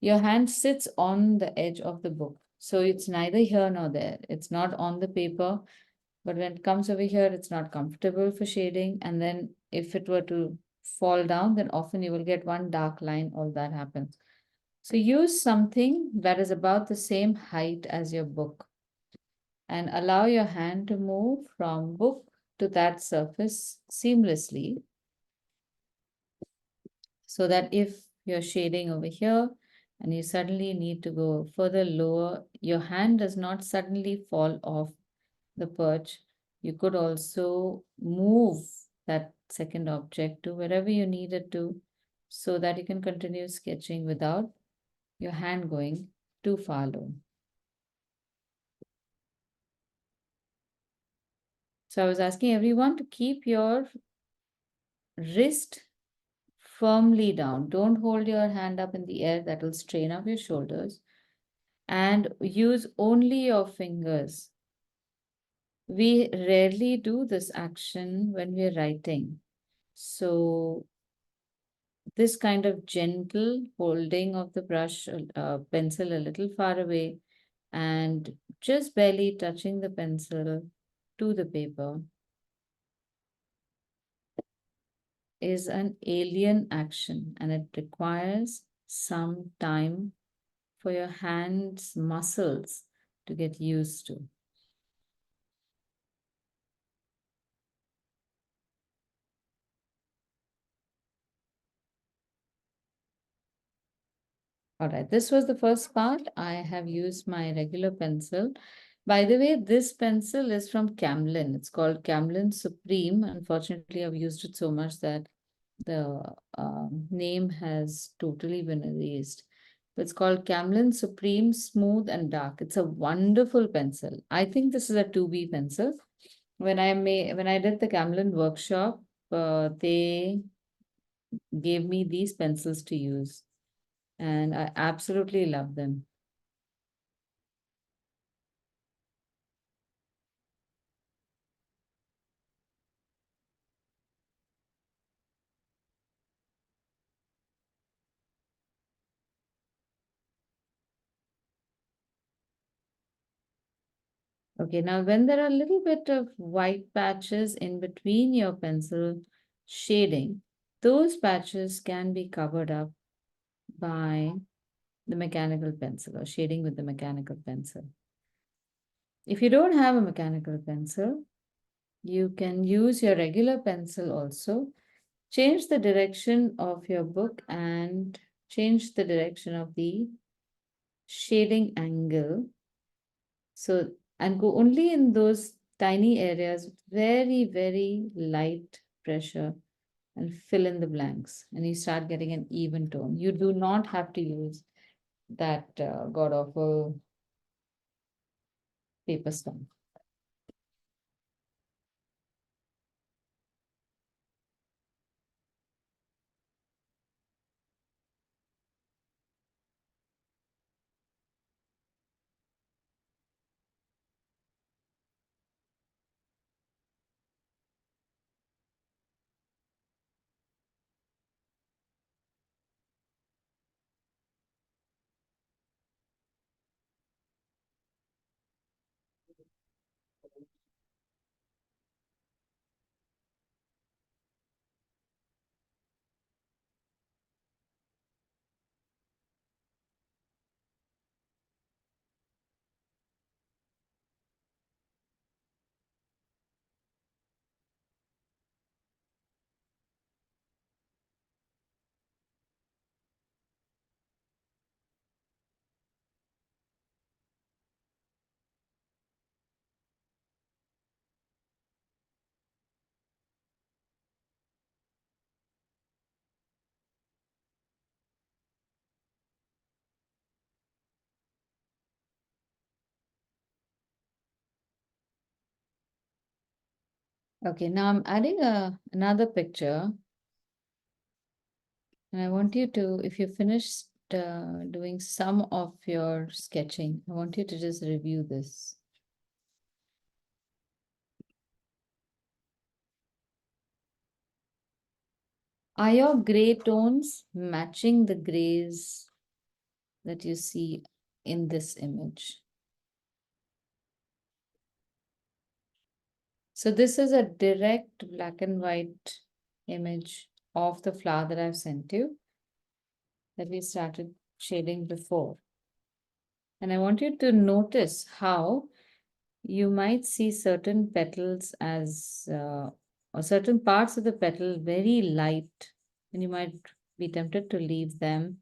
Your hand sits on the edge of the book. So it's neither here nor there. It's not on the paper, but when it comes over here, it's not comfortable for shading. And then if it were to fall down, then often you will get one dark line, all that happens. So use something that is about the same height as your book and allow your hand to move from book to that surface seamlessly. So that if you're shading over here and you suddenly need to go further lower, your hand does not suddenly fall off the perch. You could also move that second object to wherever you need it to, so that you can continue sketching without your hand going too far low. So I was asking everyone to keep your wrist firmly down. Don't hold your hand up in the air, that will strain up your shoulders. And use only your fingers. We rarely do this action when we're writing. So this kind of gentle holding of the brush, pencil a little far away, and just barely touching the pencil to the paper is an alien action, and it requires some time for your hands muscles to get used to. All right, this was the first part. I have used my regular pencil. By the way, this pencil is from Camlin. It's called Camlin Supreme. Unfortunately, I've used it so much that the name has totally been erased. But it's called Camlin Supreme Smooth and Dark. It's a wonderful pencil. I think this is a 2B pencil. When I did the Camlin workshop, they gave me these pencils to use, and I absolutely love them. Okay, now when there are a little bit of white patches in between your pencil shading, those patches can be covered up by the mechanical pencil or shading with the mechanical pencil. If you don't have a mechanical pencil, you can use your regular pencil also. Change the direction of your book and change the direction of the shading angle. So, and go only in those tiny areas, very, very light pressure, and fill in the blanks. And you start getting an even tone. You do not have to use that god awful paper stump. Okay, now I'm adding another picture. And I want you to, if you finished doing some of your sketching, I want you to just review this. Are your gray tones matching the grays that you see in this image? So this is a direct black and white image of the flower that I've sent you, that we started shading before. And I want you to notice how you might see certain petals as, or certain parts of the petal very light, and you might be tempted to leave them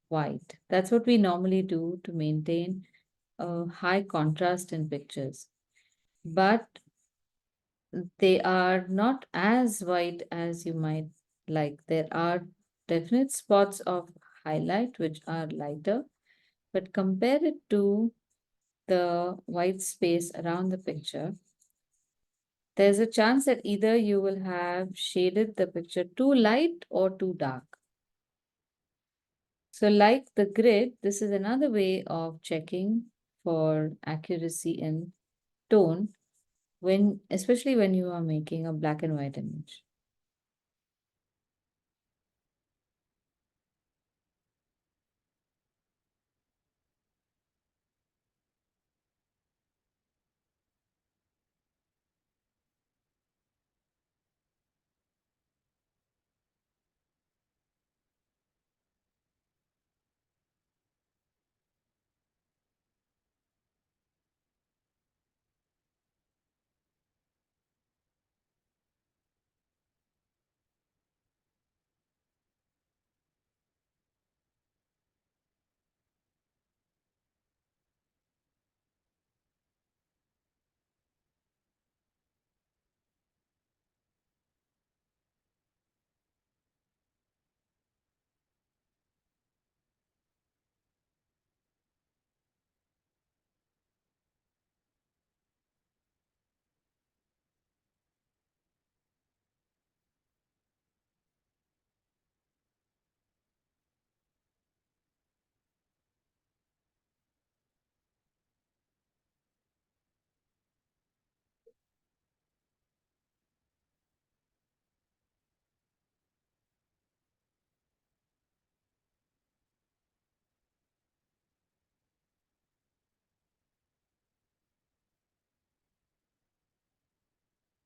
white. That's what we normally do to maintain a high contrast in pictures. But they are not as white as you might like. There are definite spots of highlight which are lighter, but compare it to the white space around the picture, there's a chance that either you will have shaded the picture too light or too dark. So like the grid, this is another way of checking for accuracy in tone when, especially when you are making a black and white image.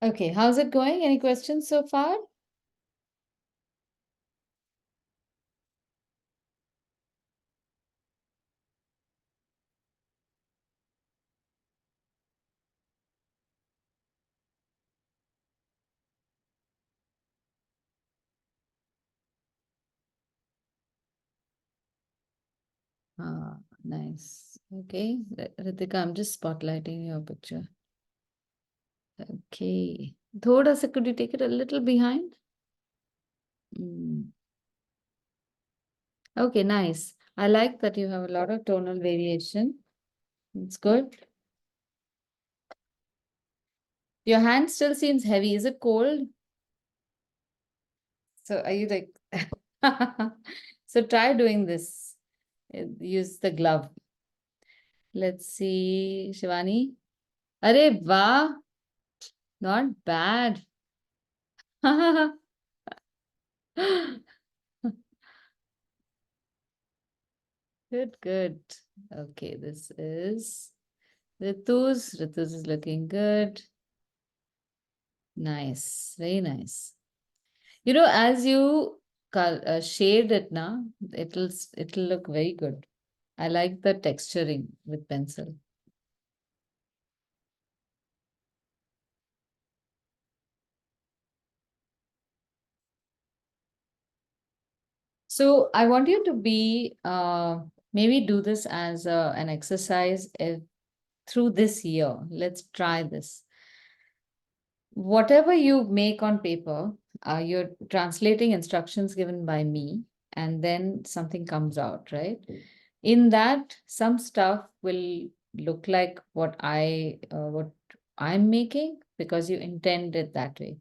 Okay, how's it going? Any questions so far? Ah, nice. Okay, Ritika, I'm just spotlighting your picture. Okay. Thoda sa, could you take it a little behind? Mm. Okay, nice. I like that you have a lot of tonal variation. It's good. Your hand still seems heavy. Is it cold? So are you like so try doing this. Use the glove. Let's see, Shivani. Arey wow, not bad. Good, good. Okay, this is Ritu's. Ritu's is looking good. Nice, very nice. You know, as you shade it now, it'll look very good. I like the texturing with pencil. So I want you to be maybe do this as an exercise through this year. Let's try this. Whatever you make on paper, you're translating instructions given by me, and then something comes out, right? In that, some stuff will look like what I'm making because you intend it that way.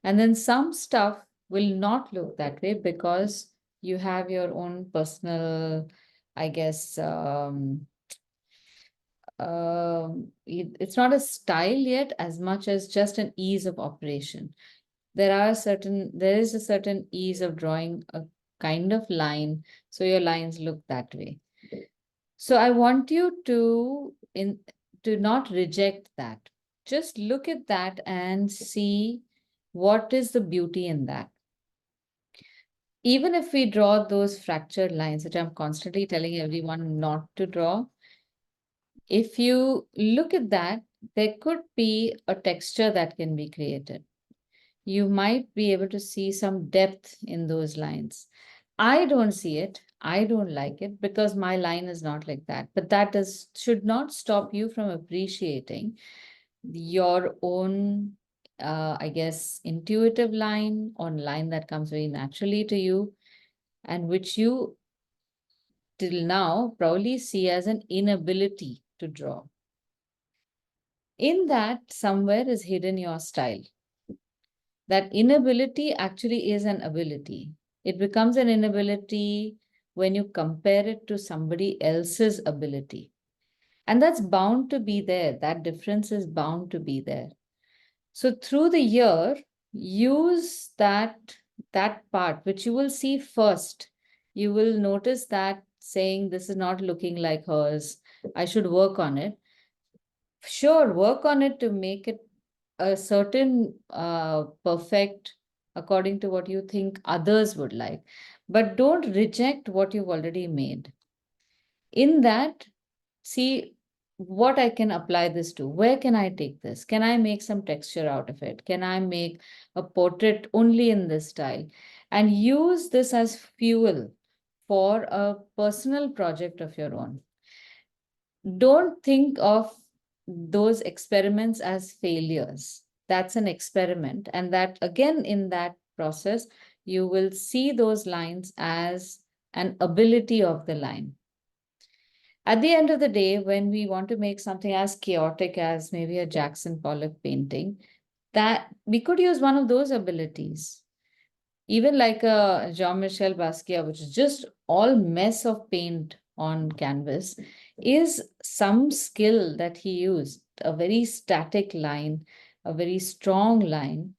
And then some stuff will not look that way because you have your own personal, I guess, it's not a style yet as much as just an ease of operation. There is a certain ease of drawing a kind of line, so your lines look that way. So I want you to not reject that. Just look at that and see what is the beauty in that. Even if we draw those fractured lines, which I'm constantly telling everyone not to draw, if you look at that, there could be a texture that can be created. You might be able to see some depth in those lines. I don't see it. I don't like it because my line is not like that. But that should not stop you from appreciating your own, I guess, intuitive line or line that comes very naturally to you and which you till now probably see as an inability to draw. In that, somewhere is hidden your style. That inability actually is an ability. It becomes an inability when you compare it to somebody else's ability. And that's bound to be there. That difference is bound to be there. So through the year, use that part which you will see first. You will notice that saying this is not looking like hers. I should work on it. Sure, work on it to make it a certain perfect according to what you think others would like. But don't reject what you've already made. In that, see what I can apply this to. Where can I take this? Can I make some texture out of it? Can I make a portrait only in this style? And use this as fuel for a personal project of your own. Don't think of those experiments as failures. That's an experiment. And that, again, in that process, you will see those lines as an ability of the line. At the end of the day, when we want to make something as chaotic as maybe a Jackson Pollock painting, that we could use one of those abilities. Even like a Jean-Michel Basquiat, which is just all mess of paint on canvas, is some skill that he used, a very static line, a very strong line,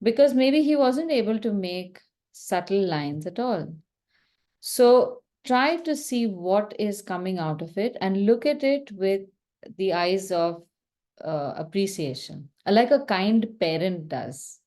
because maybe he wasn't able to make subtle lines at all. So try to see what is coming out of it and look at it with the eyes of appreciation, like a kind parent does.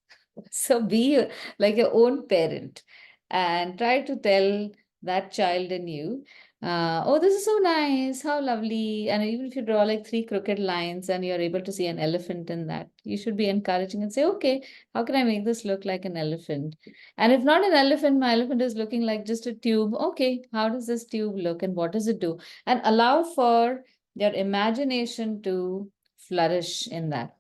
So be like your own parent and try to tell that child in you, oh, this is so nice, how lovely. And even if you draw like 3 crooked lines and you're able to see an elephant in that, you should be encouraging and say, okay, how can I make this look like an elephant? And if not an elephant, my elephant is looking like just a tube. Okay, how does this tube look and what does it do? And allow for your imagination to flourish in that.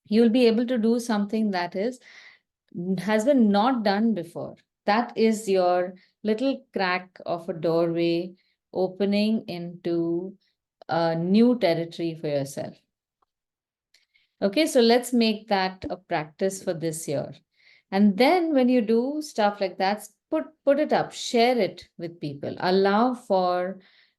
You'll be able to do something that has been not done before. That is your little crack of a doorway opening into a new territory for yourself. Okay, so let's make that a practice for this year. And then when you do stuff like that, put it up, share it with people, allow for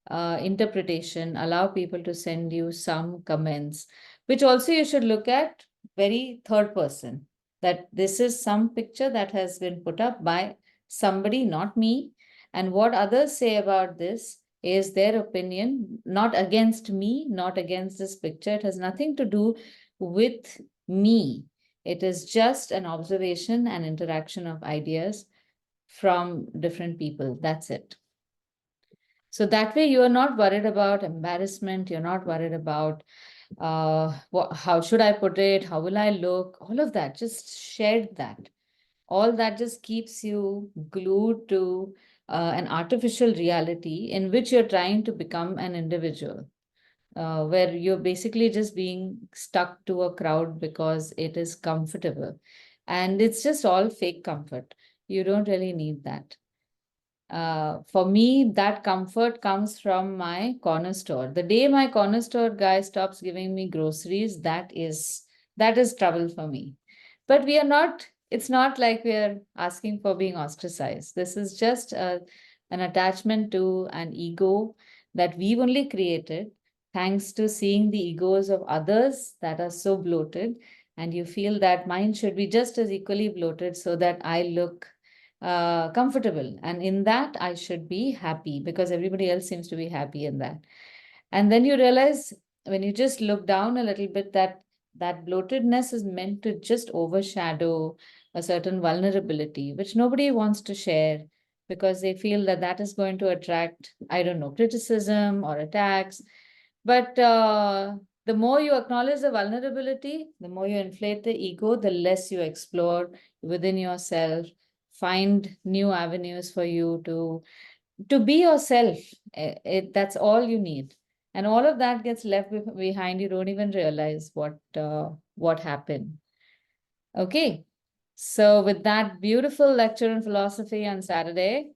interpretation, allow people to send you some comments, which also you should look at very third person, that this is some picture that has been put up by somebody, not me. And what others say about this is their opinion, not against me, not against this picture. It has nothing to do with me. It is just an observation and interaction of ideas from different people. That's it. So that way you are not worried about embarrassment. You're not worried about how should I put it? How will I look? All of that, just share that. All that just keeps you glued to an artificial reality in which you're trying to become an individual. Where you're basically just being stuck to a crowd because it is comfortable. And it's just all fake comfort. You don't really need that. For me, that comfort comes from my corner store. The day my corner store guy stops giving me groceries, that is trouble for me. But we are not, it's not like we are asking for being ostracized. This is just an attachment to an ego that we've only created thanks to seeing the egos of others that are so bloated. And you feel that mine should be just as equally bloated so that I look comfortable. And in that, I should be happy because everybody else seems to be happy in that. And then you realize when you just look down a little bit that bloatedness is meant to just overshadow a certain vulnerability, which nobody wants to share because they feel that that is going to attract, I don't know, criticism or attacks. But the more you acknowledge the vulnerability, the more you inflate the ego, the less you explore within yourself find new avenues for you to be yourself. That's all you need. And all of that gets left behind. You don't even realize what happened. Okay. So with that beautiful lecture in philosophy on Saturday,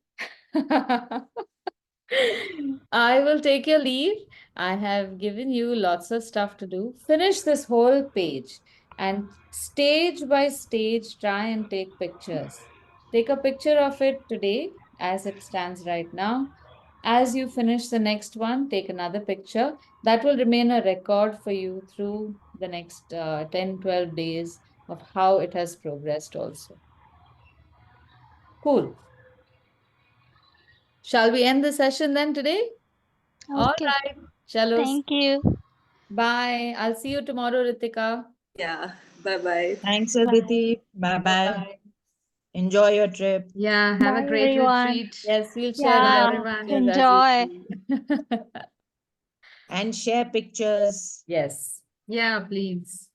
I will take your leave. I have given you lots of stuff to do. Finish this whole page and stage by stage try and take pictures. Take a picture of it today as it stands right now. As you finish the next one, take another picture. That will remain a record for you through the next 10, 12 days of how it has progressed also. Cool. Shall we end the session then today? All Okay. right. Chalo. Thank you. Bye. I'll see you tomorrow, Ritika. Yeah. Bye bye. Thanks, Bye. Aditi. Bye bye. Bye. Enjoy your trip. Yeah, have a Bye, great everyone. retreat. Yes, we'll share a Bye, lot Yeah. of everyone. pictures as we Enjoy. see. And share pictures. Yes. Yeah, please.